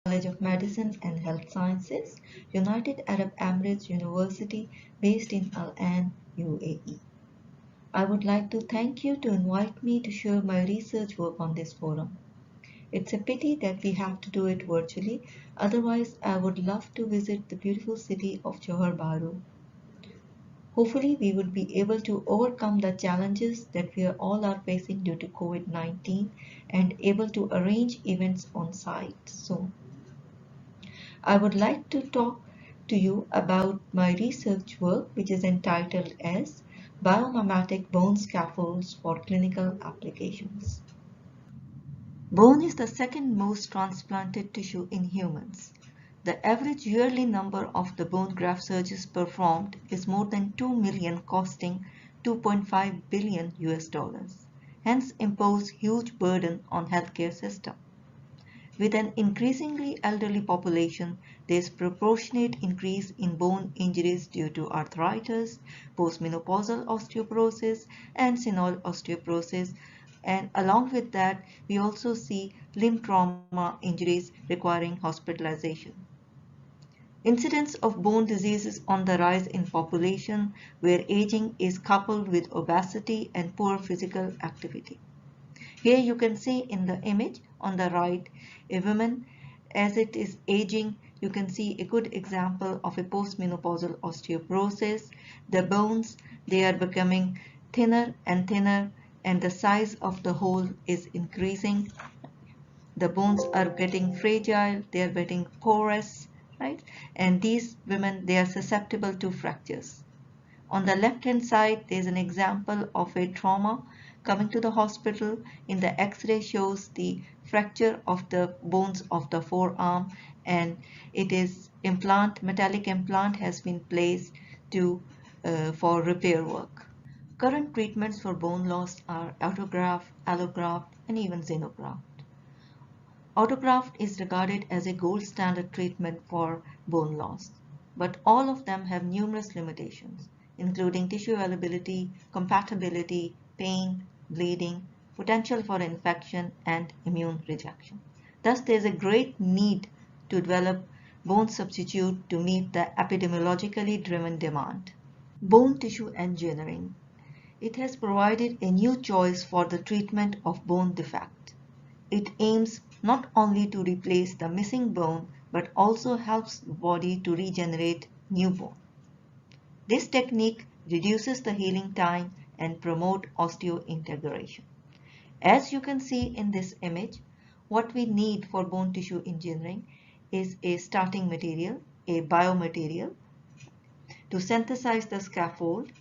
[SPEAKER 5] College of Medicine and Health Sciences, United Arab Emirates University based in Al Ain, UAE. I would like to thank you to invite me to share my research work on this forum. It's a pity that we have to do it virtually, otherwise I would love to visit the beautiful city of Johor Bahru. Hopefully we would be able to overcome the challenges that we all are facing due to COVID-19 and able to arrange events on site soon. I would like to talk to you about my research work, which is entitled as Biomimetic Bone Scaffolds for Clinical Applications. Bone is the second most transplanted tissue in humans. The average yearly number of the bone graft surgeries performed is more than 2 million, costing 2.5 billion US dollars, hence impose huge burden on healthcare system. With an increasingly elderly population, there is proportionate increase in bone injuries due to arthritis, postmenopausal osteoporosis, and senile osteoporosis. And along with that, we also see limb trauma injuries requiring hospitalization. Incidence of bone diseases on the rise in population where aging is coupled with obesity and poor physical activity. Here you can see in the image on the right, a woman as it is aging, you can see a good example of a postmenopausal osteoporosis. The bones, they are becoming thinner and thinner, and the size of the hole is increasing. The bones are getting fragile, they are getting porous, right? And these women, they are susceptible to fractures. On the left hand side, there is an example of a trauma coming to the hospital. In the x-ray shows the fracture of the bones of the forearm, and it is metallic implant has been placed for repair work. Current treatments for bone loss are autograft, allograft, and even xenograft. Autograft is regarded as a gold standard treatment for bone loss, but all of them have numerous limitations, including tissue availability, compatibility, pain, bleeding, potential for infection, and immune rejection. Thus, there is a great need to develop bone substitute to meet the epidemiologically driven demand. Bone tissue engineering. It has provided a new choice for the treatment of bone defect. It aims not only to replace the missing bone, but also helps the body to regenerate new bone. This technique reduces the healing time and promotes osseointegration. As you can see in this image, what we need for bone tissue engineering is a starting material, a biomaterial, to synthesize the scaffold.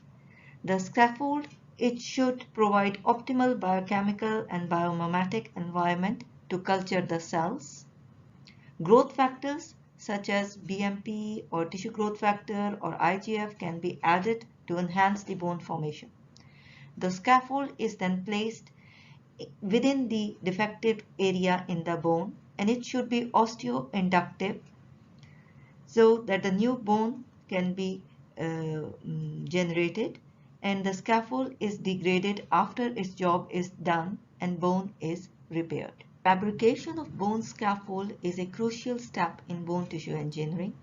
[SPEAKER 5] The scaffold, it should provide optimal biochemical and biomimetic environment to culture the cells. Growth factors such as BMP or tissue growth factor or IGF can be added to enhance the bone formation. The scaffold is then placed within the defective area in the bone, and it should be osteoinductive so that the new bone can be generated, and the scaffold is degraded after its job is done and bone is repaired. Fabrication of bone scaffold is a crucial step in bone tissue engineering.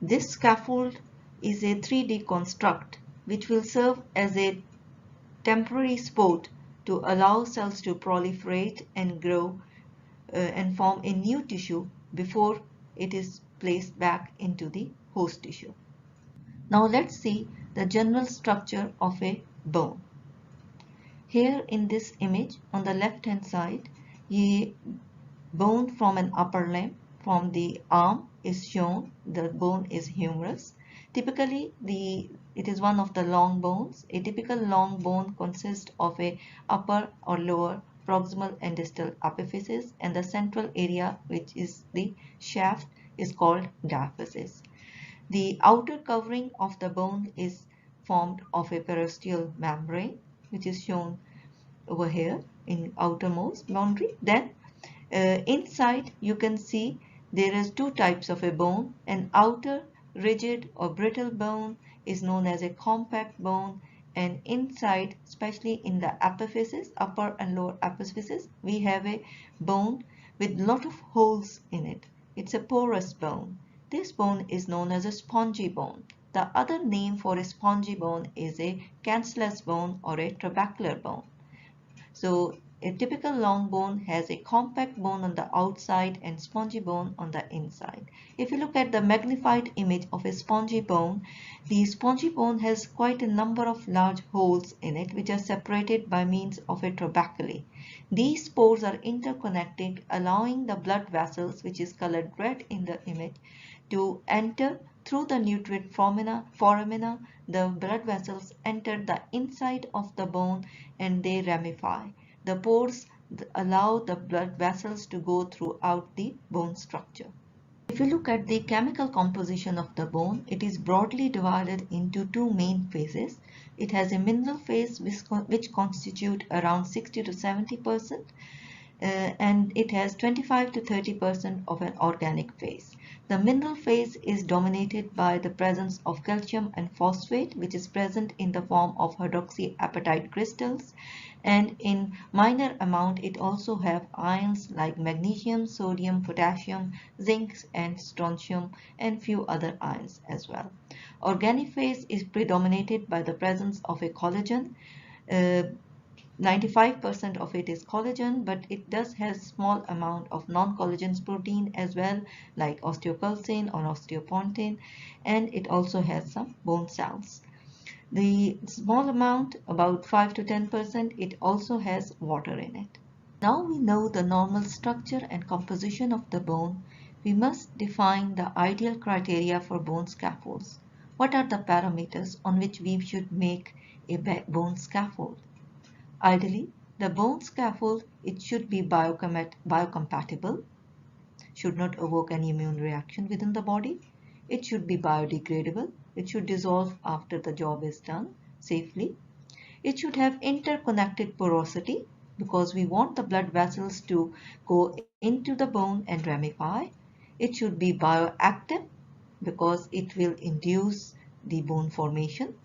[SPEAKER 5] This scaffold is a 3D construct which will serve as a temporary support to allow cells to proliferate and grow and form a new tissue before it is placed back into the host tissue. Now let's see the general structure of a bone. Here in this image on the left hand side, a bone from an upper limb, from the arm is shown. The bone is humerus. Typically it is one of the long bones. A typical long bone consists of a upper or lower proximal and distal epiphysis, and the central area, which is the shaft, is called diaphysis. The outer covering of the bone is formed of a periosteal membrane, which is shown over here in outermost boundary. Then inside you can see there is two types of a bone. An outer rigid or brittle bone is known as a compact bone, and inside, especially in the epiphysis, upper and lower epiphysis, we have a bone with lot of holes in it. It's a porous bone. This bone is known as a spongy bone. The other name for a spongy bone is a cancellous bone or a trabecular bone. So a typical long bone has a compact bone on the outside and spongy bone on the inside. If you look at the magnified image of a spongy bone, the spongy bone has quite a number of large holes in it, which are separated by means of a trabeculae. These pores are interconnected, allowing the blood vessels, which is colored red in the image, to enter through the nutrient foramina. The blood vessels enter the inside of the bone and they ramify. The pores allow the blood vessels to go throughout the bone structure. If you look at the chemical composition of the bone, it is broadly divided into two main phases. It has a mineral phase which constitute around 60 to 70%, and it has 25 to 30% of an organic phase. The mineral phase is dominated by the presence of calcium and phosphate, which is present in the form of hydroxyapatite crystals, and in minor amount it also have ions like magnesium, sodium, potassium, zinc and strontium, and few other ions as well. Organic phase is predominated by the presence of a collagen. 95% of it is collagen, but it does have small amount of non-collagen protein as well, like osteocalcin or osteopontin, and it also has some bone cells. The small amount, about 5 to 10%, it also has water in it. Now we know the normal structure and composition of the bone. We must define the ideal criteria for bone scaffolds. What are the parameters on which we should make a bone scaffold? Ideally, the bone scaffold, it should be biocompatible, should not evoke any immune reaction within the body. It should be biodegradable. It should dissolve after the job is done safely. It should have interconnected porosity because we want the blood vessels to go into the bone and ramify. It should be bioactive because it will induce the bone formation,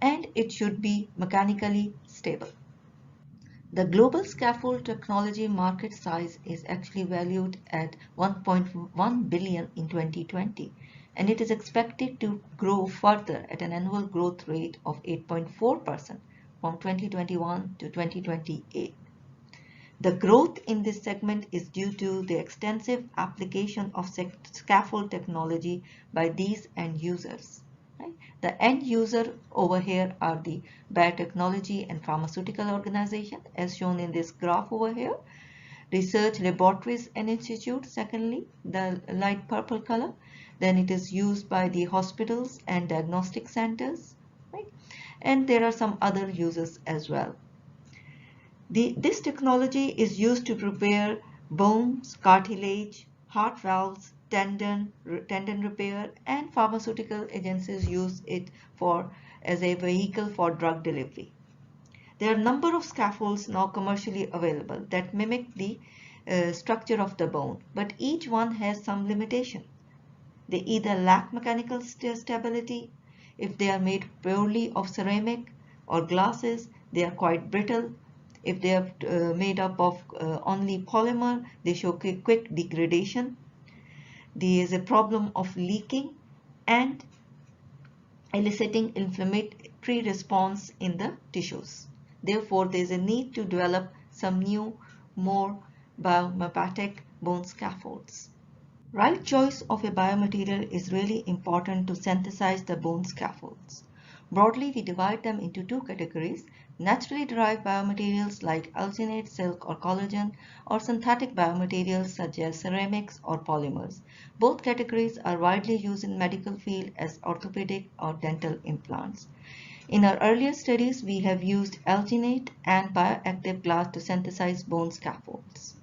[SPEAKER 5] and it should be mechanically stable. The global scaffold technology market size is actually valued at 1.1 billion in 2020, and it is expected to grow further at an annual growth rate of 8.4% from 2021 to 2028. The growth in this segment is due to the extensive application of scaffold technology by these end users. Right? The end user over here are the biotechnology and pharmaceutical organization, as shown in this graph over here. Research laboratories and institutes, secondly, the light purple color. Then it is used by the hospitals and diagnostic centers. Right? And there are some other users as well. This technology is used to prepare bones, cartilage, heart valves, tendon repair, and pharmaceutical agencies use it as a vehicle for drug delivery. There are a number of scaffolds now commercially available that mimic the structure of the bone, but each one has some limitation. They either lack mechanical stability. If they are made purely of ceramic or glasses, they are quite brittle. If they are made up of only polymer, they show quick degradation. There is a problem of leaking and eliciting inflammatory response in the tissues. Therefore, there is a need to develop some new, more biomimetic bone scaffolds. Right choice of a biomaterial is really important to synthesize the bone scaffolds. Broadly, we divide them into two categories: naturally derived biomaterials like alginate, silk, or collagen, or synthetic biomaterials such as ceramics or polymers. Both categories are widely used in medical field as orthopedic or dental implants. In our earlier studies, we have used alginate and bioactive glass to synthesize bone scaffolds.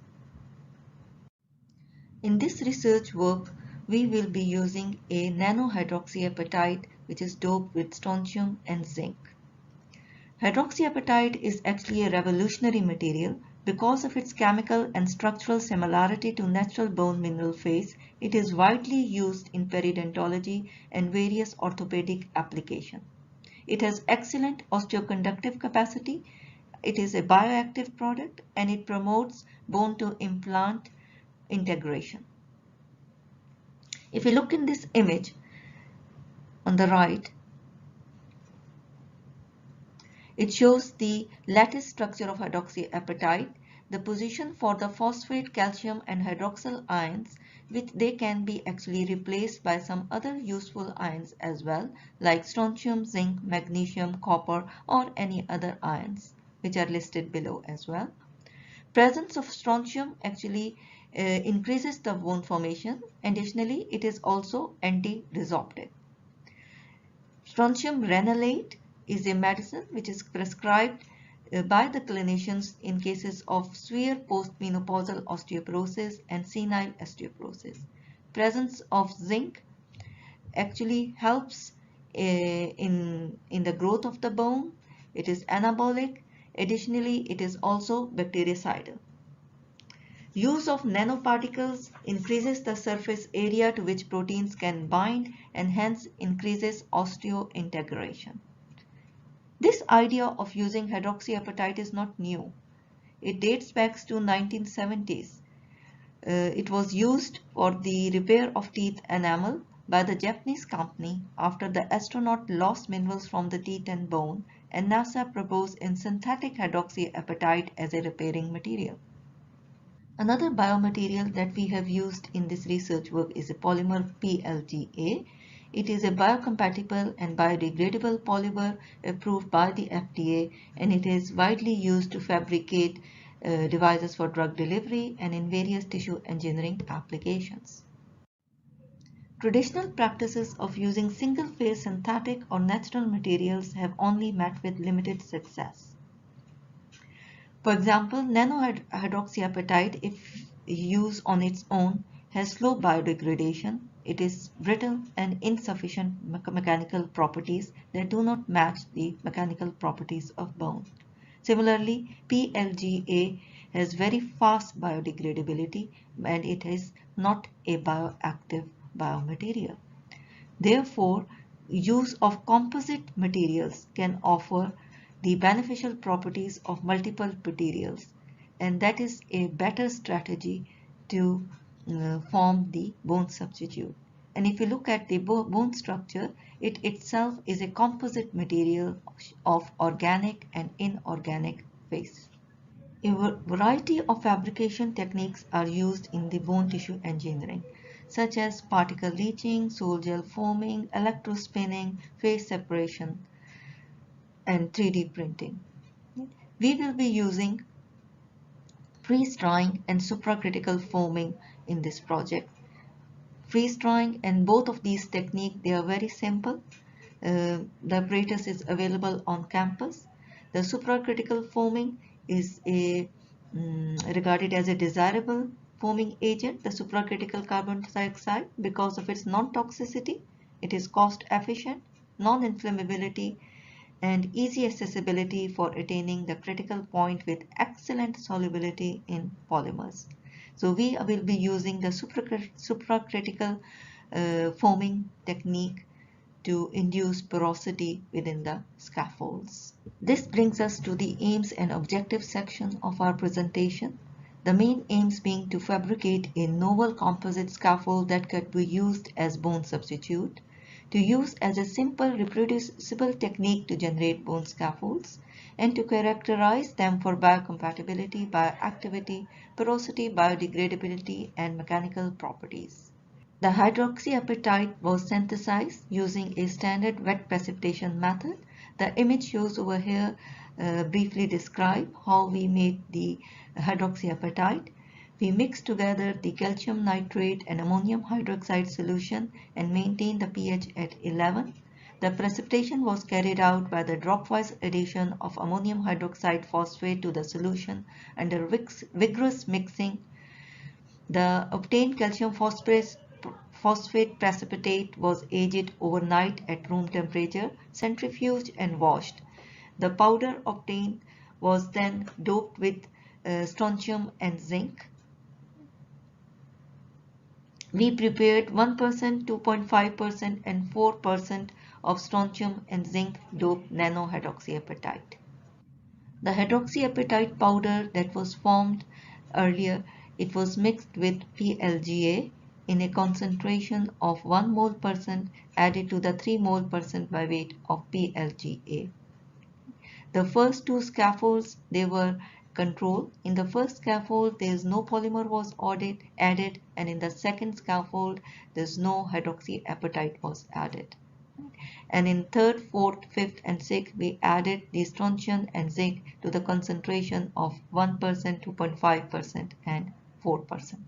[SPEAKER 5] In this research work, we will be using a nanohydroxyapatite which is doped with strontium and zinc. Hydroxyapatite is actually a revolutionary material. Because of its chemical and structural similarity to natural bone mineral phase, it is widely used in periodontology and various orthopedic applications. It has excellent osteoconductive capacity. It is a bioactive product and it promotes bone to implant integration. If you look in this image on the right, it shows the lattice structure of hydroxyapatite, the position for the phosphate, calcium and hydroxyl ions, which they can be actually replaced by some other useful ions as well, like strontium, zinc, magnesium, copper or any other ions which are listed below as well. Presence of strontium actually increases the bone formation. Additionally, it is also anti-resorptive. Strontium ranelate is a medicine which is prescribed by the clinicians in cases of severe postmenopausal osteoporosis and senile osteoporosis. Presence of zinc actually helps in the growth of the bone. It is anabolic. Additionally, it is also bactericidal. Use of nanoparticles increases the surface area to which proteins can bind and hence increases osteointegration. This idea of using hydroxyapatite is not new. It dates back to 1970s. It was used for the repair of teeth enamel by the Japanese company after the astronaut lost minerals from the teeth and bone, and NASA proposed in synthetic hydroxyapatite as a repairing material. Another biomaterial that we have used in this research work is a polymer PLGA. It is a biocompatible and biodegradable polymer approved by the FDA, and it is widely used to fabricate devices for drug delivery and in various tissue engineering applications. Traditional practices of using single-phase synthetic or natural materials have only met with limited success. For example, nanohydroxyapatite, if used on its own, has slow biodegradation. It is brittle and insufficient mechanical properties that do not match the mechanical properties of bone. Similarly, PLGA has very fast biodegradability and it is not a bioactive biomaterial. Therefore, use of composite materials can offer the beneficial properties of multiple materials, and that is a better strategy to form the bone substitute. And if you look at the bone structure, it itself is a composite material of organic and inorganic phase. A variety of fabrication techniques are used in the bone tissue engineering, such as particle leaching, sol gel foaming, electrospinning, phase separation, and 3D printing. We will be using freeze drying and supracritical foaming in this project. Freeze drying and both of these techniques, they are very simple. The apparatus is available on campus. The supracritical foaming is regarded as a desirable foaming agent, the supracritical carbon dioxide, because of its non-toxicity. It is cost efficient, non-inflammability, and easy accessibility for attaining the critical point with excellent solubility in polymers. So we will be using the supracritical foaming technique to induce porosity within the scaffolds. This brings us to the aims and objectives section of our presentation. The main aims being to fabricate a novel composite scaffold that could be used as bone substitute, to use as a simple reproducible technique to generate bone scaffolds, and to characterize them for biocompatibility, bioactivity, porosity, biodegradability, and mechanical properties. The hydroxyapatite was synthesized using a standard wet precipitation method. The image shows over here briefly describe how we made the hydroxyapatite. We mixed together the calcium nitrate and ammonium hydroxide solution and maintained the pH at 11. The precipitation was carried out by the dropwise addition of ammonium hydroxide phosphate to the solution under vigorous mixing. The obtained calcium phosphate precipitate was aged overnight at room temperature, centrifuged and washed. The powder obtained was then doped with strontium and zinc. We prepared 1%, 2.5% and 4% of strontium and zinc doped nanohydroxyapatite. The hydroxyapatite powder that was formed earlier, it was mixed with PLGA in a concentration of 1 mole% added to the 3 mole% by weight of PLGA. The first two scaffolds, they were controlled. In the first scaffold, there is no polymer was added, and in the second scaffold, there is no hydroxyapatite was added. And in third, fourth, fifth, and sixth, we added the strontium and zinc to the concentration of 1%, 2.5%, and 4%.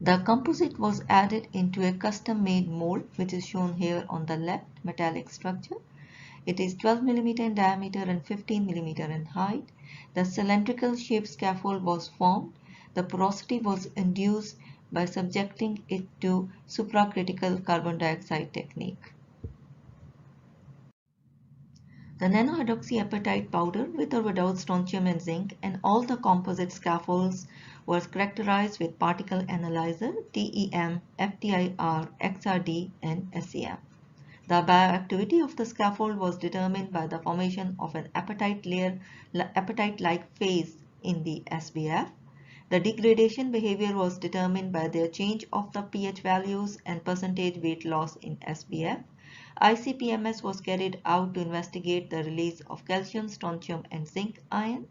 [SPEAKER 5] The composite was added into a custom-made mold, which is shown here on the left, metallic structure. It is 12 mm in diameter and 15 mm in height. The cylindrical shaped scaffold was formed. The porosity was induced by subjecting it to supracritical carbon dioxide technique. The nanohydroxyapatite powder with or without strontium and zinc and all the composite scaffolds was characterized with particle analyzer, TEM, FTIR, XRD, and SEM. The bioactivity of the scaffold was determined by the formation of an apatite layer, apatite-like phase in the SBF. The degradation behavior was determined by the change of the pH values and percentage weight loss in SBF. ICP-MS was carried out to investigate the release of calcium, strontium, and zinc ion,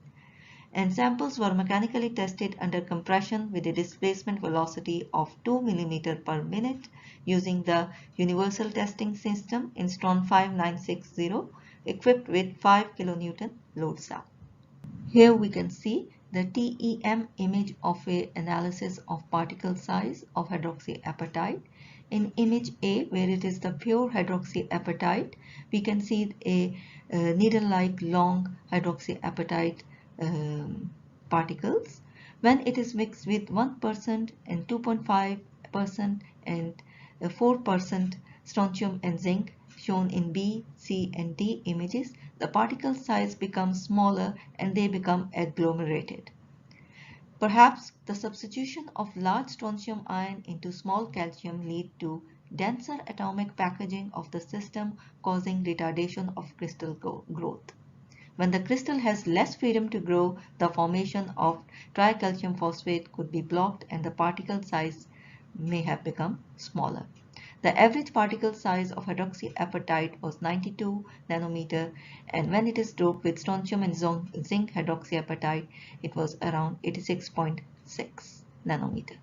[SPEAKER 5] and samples were mechanically tested under compression with a displacement velocity of 2 mm per minute using the universal testing system Instron 5960 equipped with 5 kN load cell. Here we can see the TEM image of an analysis of particle size of hydroxyapatite. In image A, where it is the pure hydroxyapatite, we can see a needle-like long hydroxyapatite particles. When it is mixed with 1% and 2.5% and 4% strontium and zinc shown in B, C, and D images, the particle size becomes smaller and they become agglomerated. Perhaps the substitution of large strontium ion into small calcium lead to denser atomic packaging of the system, causing retardation of crystal growth. When the crystal has less freedom to grow, the formation of tricalcium phosphate could be blocked and the particle size may have become smaller. The average particle size of hydroxyapatite was 92 nanometer, and when it is doped with strontium and zinc hydroxyapatite, it was around 86.6 nanometer.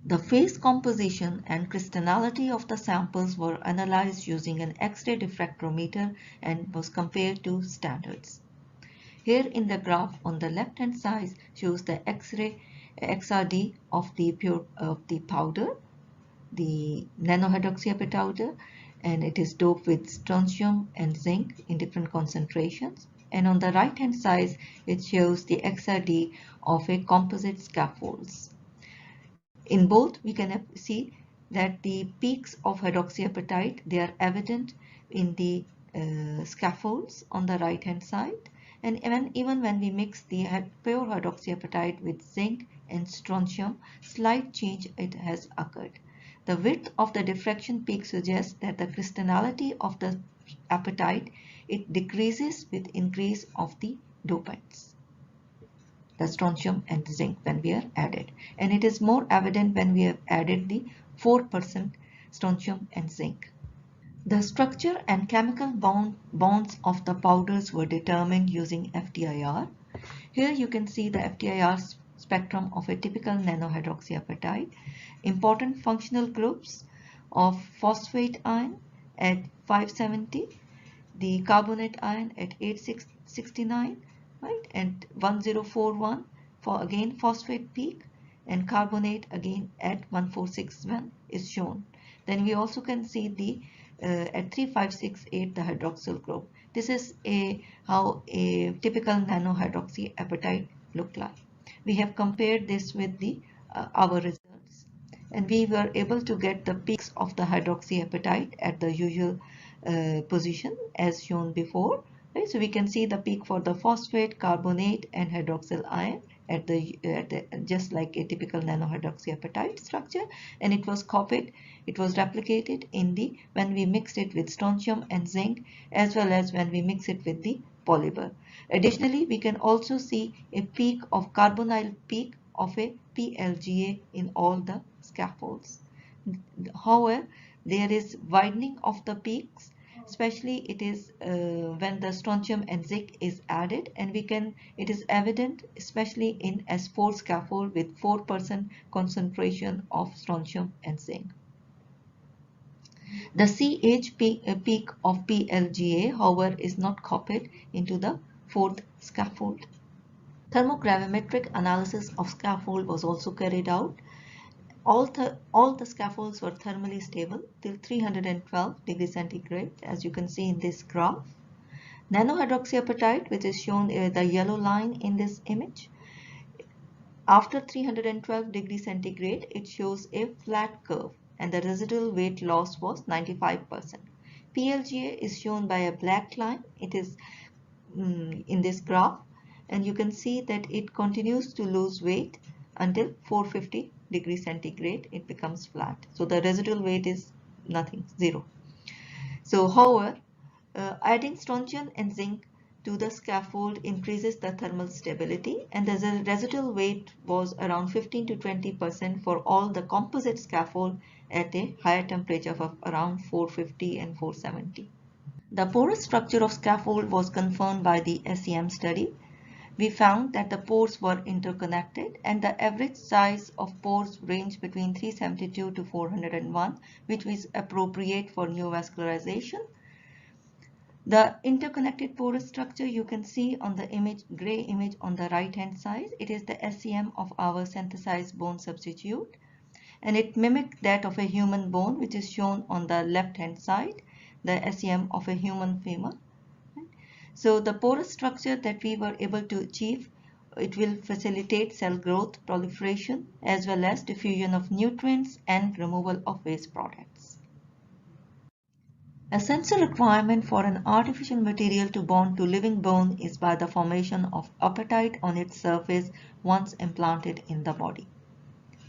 [SPEAKER 5] The phase composition and crystallinity of the samples were analyzed using an X-ray diffractometer and was compared to standards. Here in the graph on the left hand side shows the X-ray XRD of the powder, the nanohydroxyapatite powder, and it is doped with strontium and zinc in different concentrations. And on the right hand side it shows the XRD of a composite scaffolds. In both we can see that the peaks of hydroxyapatite, they are evident in the scaffolds on the right hand side, and even when we mix the pure hydroxyapatite with zinc and strontium, slight change it has occurred. The width of the diffraction peak suggests that the crystallinity of the apatite, it decreases with increase of the dopants, the strontium and zinc, when we are added, and it is more evident when we have added the 4% strontium and zinc. The structure and chemical bonds of the powders were determined using FTIR. Here you can see the FTIR spectrum of a typical nanohydroxyapatite. Important functional groups of phosphate ion at 570, the carbonate ion at 869, right, and 1041 for again phosphate peak, and carbonate again at 1461 is shown. Then we also can see the at 3568 the hydroxyl group. This is how a typical nanohydroxyapatite look like. We have compared this with the our results, and we were able to get the peaks of the hydroxyapatite at the usual position as shown before. Right? So we can see the peak for the phosphate, carbonate, and hydroxyl ion at the just like a typical nanohydroxyapatite structure, and it was copied, it was replicated in the when we mixed it with strontium and zinc, as well as when we mix it with the polymer. Additionally, we can also see a peak of carbonyl peak of a PLGA in all the scaffolds. However, there is widening of the peaks, especially it is when the strontium and zinc is added, and it is evident especially in S4 scaffold with 4% concentration of strontium and zinc. The CH peak of PLGA, however, is not copied into the fourth scaffold. Thermogravimetric analysis of scaffold was also carried out. All the scaffolds were thermally stable till 312 degrees centigrade, as you can see in this graph. Nanohydroxyapatite, which is shown the yellow line in this image, after 312 degrees centigrade, it shows a flat curve, and the residual weight loss was 95%. PLGA is shown by a black line. It is in this graph, and you can see that it continues to lose weight until 450 degrees centigrade. It becomes flat. So the residual weight is nothing, zero. So however, adding strontium and zinc to the scaffold increases the thermal stability, and the residual weight was around 15 to 20% for all the composite scaffold at a higher temperature of around 450 and 470. The porous structure of scaffold was confirmed by the SEM study. We found that the pores were interconnected, and the average size of pores ranged between 372 to 401, which was appropriate for neovascularization. The interconnected porous structure you can see on the image, gray image on the right hand side. It is the SEM of our synthesized bone substitute, and it mimicked that of a human bone, which is shown on the left hand side, the SEM of a human femur. So the porous structure that we were able to achieve, it will facilitate cell growth, proliferation, as well as diffusion of nutrients and removal of waste products. Essential requirement for an artificial material to bond to living bone is by the formation of apatite on its surface once implanted in the body.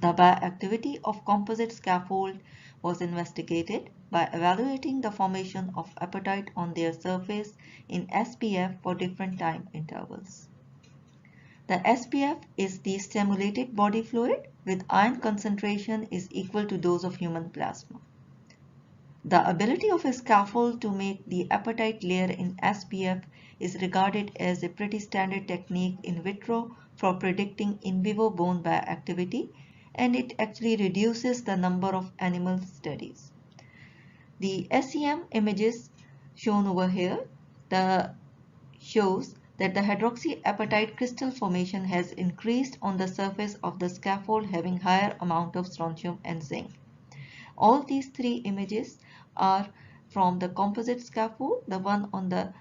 [SPEAKER 5] The bioactivity of composite scaffold was investigated by evaluating the formation of apatite on their surface in SPF for different time intervals. The SPF is the stimulated body fluid with ion concentration is equal to those of human plasma. The ability of a scaffold to make the apatite layer in SPF is regarded as a pretty standard technique in vitro for predicting in vivo bone bioactivity, and it actually reduces the number of animal studies. The SEM images shown over here shows that the hydroxyapatite crystal formation has increased on the surface of the scaffold having higher amount of strontium and zinc. All these three images are from the composite scaffold. The one on the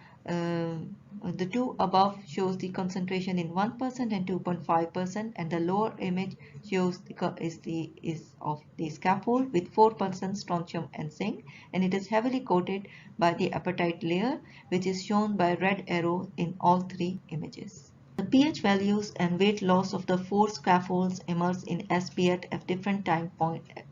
[SPEAKER 5] two above shows the concentration in 1% and 2.5%, and the lower image shows is of the scaffold with 4% strontium and zinc, and it is heavily coated by the apatite layer, which is shown by red arrow in all three images. The pH values and weight loss of the four scaffolds immersed in SPF at different time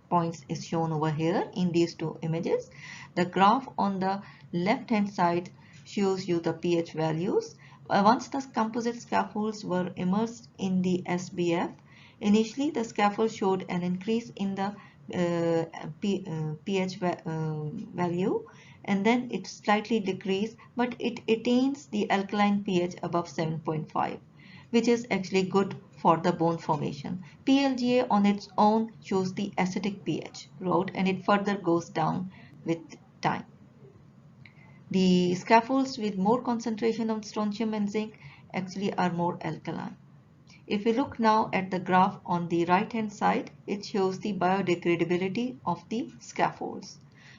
[SPEAKER 5] points is shown over here in these two images. The graph on the left hand side shows you the pH values. Once the composite scaffolds were immersed in the SBF, initially the scaffold showed an increase in the pH value, and then it slightly decreases, but it attains the alkaline pH above 7.5, which is actually good for the bone formation. PLGA on its own shows the acidic pH route, and it further goes down with time. The scaffolds with more concentration of strontium and zinc actually are more alkaline. If we look now at the graph on the right hand side, it shows the biodegradability of the scaffolds.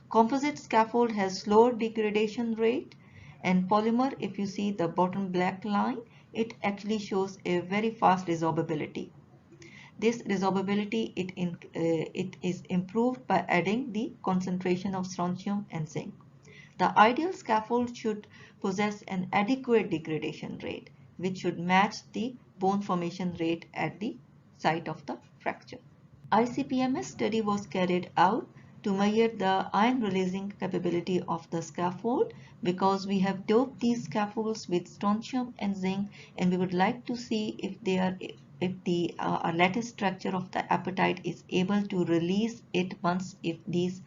[SPEAKER 5] Composite scaffold has slower degradation rate, and polymer, if you see the bottom black line, it actually shows a very fast resorbability. This resorbability it is improved by adding the concentration of strontium and zinc. The ideal scaffold should possess an adequate degradation rate, which should match the bone formation rate at the site of the fracture. ICP-MS study was carried out to measure the ion releasing capability of the scaffold, because we have doped these scaffolds with strontium and zinc, and we would like to see if the lattice structure of the apatite is able to release it once if these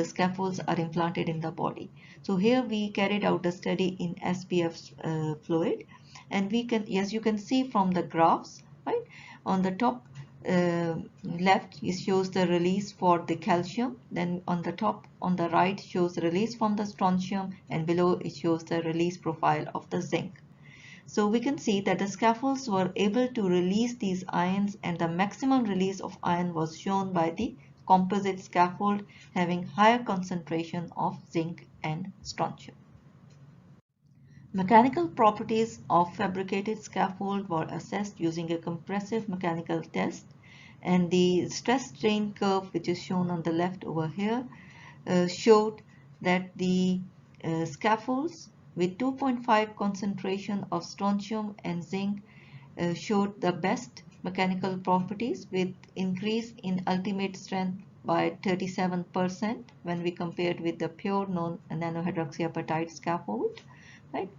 [SPEAKER 5] scaffolds are implanted in the body. So here we carried out a study in SPF fluid, and we can, as you can see from the graphs, right, on the top left it shows the release for the calcium, then on the top on the right shows release from the strontium, and below it shows the release profile of the zinc. So we can see that the scaffolds were able to release these ions, and the maximum release of ion was shown by the composite scaffold having higher concentration of zinc and strontium. Mechanical properties of fabricated scaffold were assessed using a compressive mechanical test, and the stress strain curve, which is shown on the left over here, showed that the scaffolds with 2.5 concentration of strontium and zinc showed the best mechanical properties, with increase in ultimate strength by 37% when we compared with the pure non-nanohydroxyapatite scaffold. Right?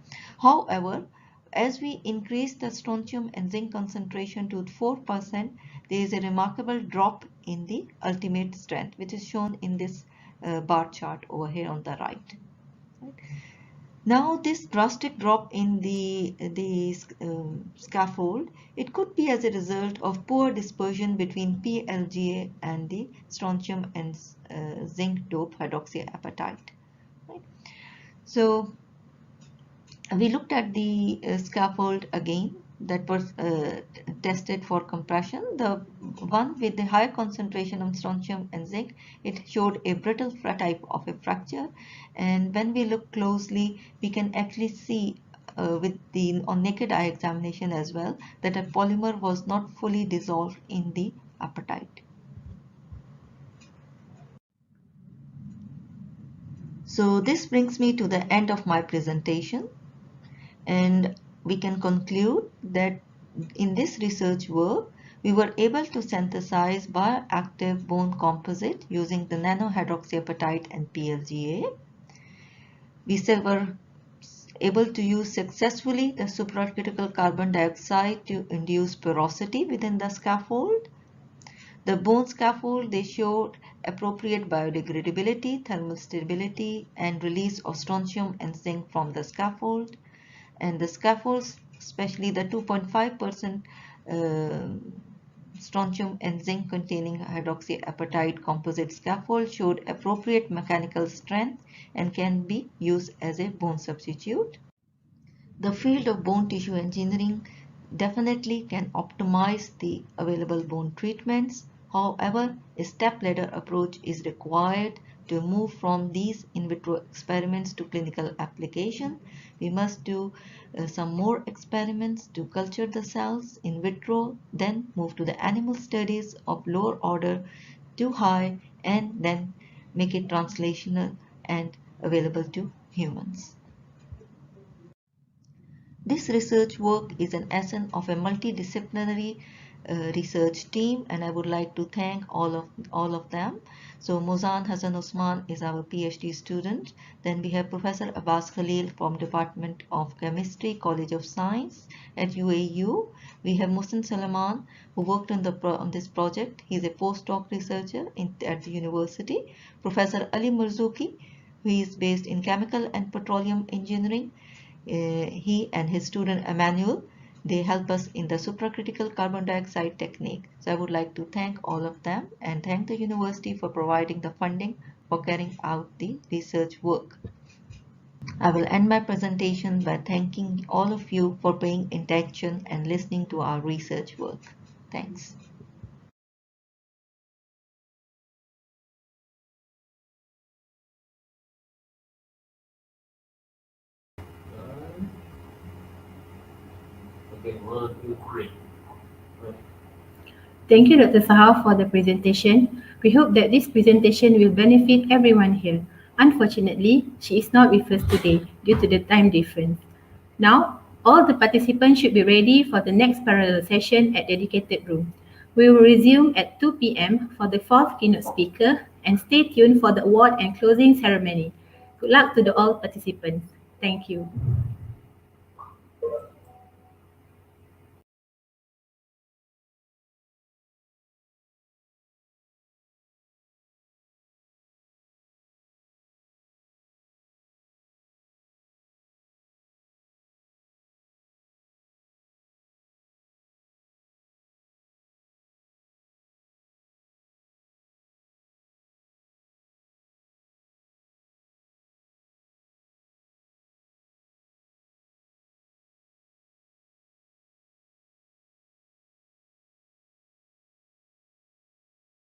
[SPEAKER 5] However, as we increase the strontium and zinc concentration to 4%, there is a remarkable drop in the ultimate strength, which is shown in this bar chart over here on the right. Now, this drastic drop in the scaffold, it could be as a result of poor dispersion between PLGA and the strontium and zinc dope hydroxyapatite. Right? So we looked at the scaffold again that was tested for compression. The one with the higher concentration of strontium and zinc, it showed a brittle type of a fracture, and when we look closely we can actually see with the on naked eye examination as well that a polymer was not fully dissolved in the apatite. So this brings me to the end of my presentation, and we can conclude that in this research work we were able to synthesize bioactive bone composite using the nanohydroxyapatite and PLGA. We were able to use successfully the supracritical carbon dioxide to induce porosity within the scaffold. The bone scaffold, they showed appropriate biodegradability, thermal stability, and release of strontium and zinc from the scaffold. And the scaffolds, especially the 2.5% strontium and zinc containing hydroxyapatite composite scaffold, showed appropriate mechanical strength and can be used as a bone substitute. The field of bone tissue engineering definitely can optimize the available bone treatments. However, a step-ladder approach is required to move from these in vitro experiments to clinical application. We must do some more experiments to culture the cells in vitro, then move to the animal studies of lower order to high, and then make it translational and available to humans. This research work is an essence of a multidisciplinary research team, and I would like to thank all of them. So Mozan Hassan Osman is our PhD student. Then we have Professor Abbas Khalil from Department of Chemistry, College of Science at UAU. We have Mohsen Salaman, who worked on this project. He is a postdoc researcher at the university. Professor Ali Marzuki, who is based in chemical and petroleum engineering. He and his student Emmanuel, they help us in the supracritical carbon dioxide technique. So I would like to thank all of them and thank the university for providing the funding for carrying out the research work. I will end my presentation by thanking all of you for paying attention and listening to our research work. Thanks.
[SPEAKER 4] Okay, 1, 2, 3.
[SPEAKER 2] Thank you, Dr. Sahar, for the presentation. We hope that this presentation will benefit everyone here. Unfortunately, she is not with us today due to the time difference. Now, all the participants should be ready for the next parallel session at dedicated room. We will resume at 2 p.m. for the fourth keynote speaker and stay tuned for the award and closing ceremony. Good luck to the all participants. Thank you.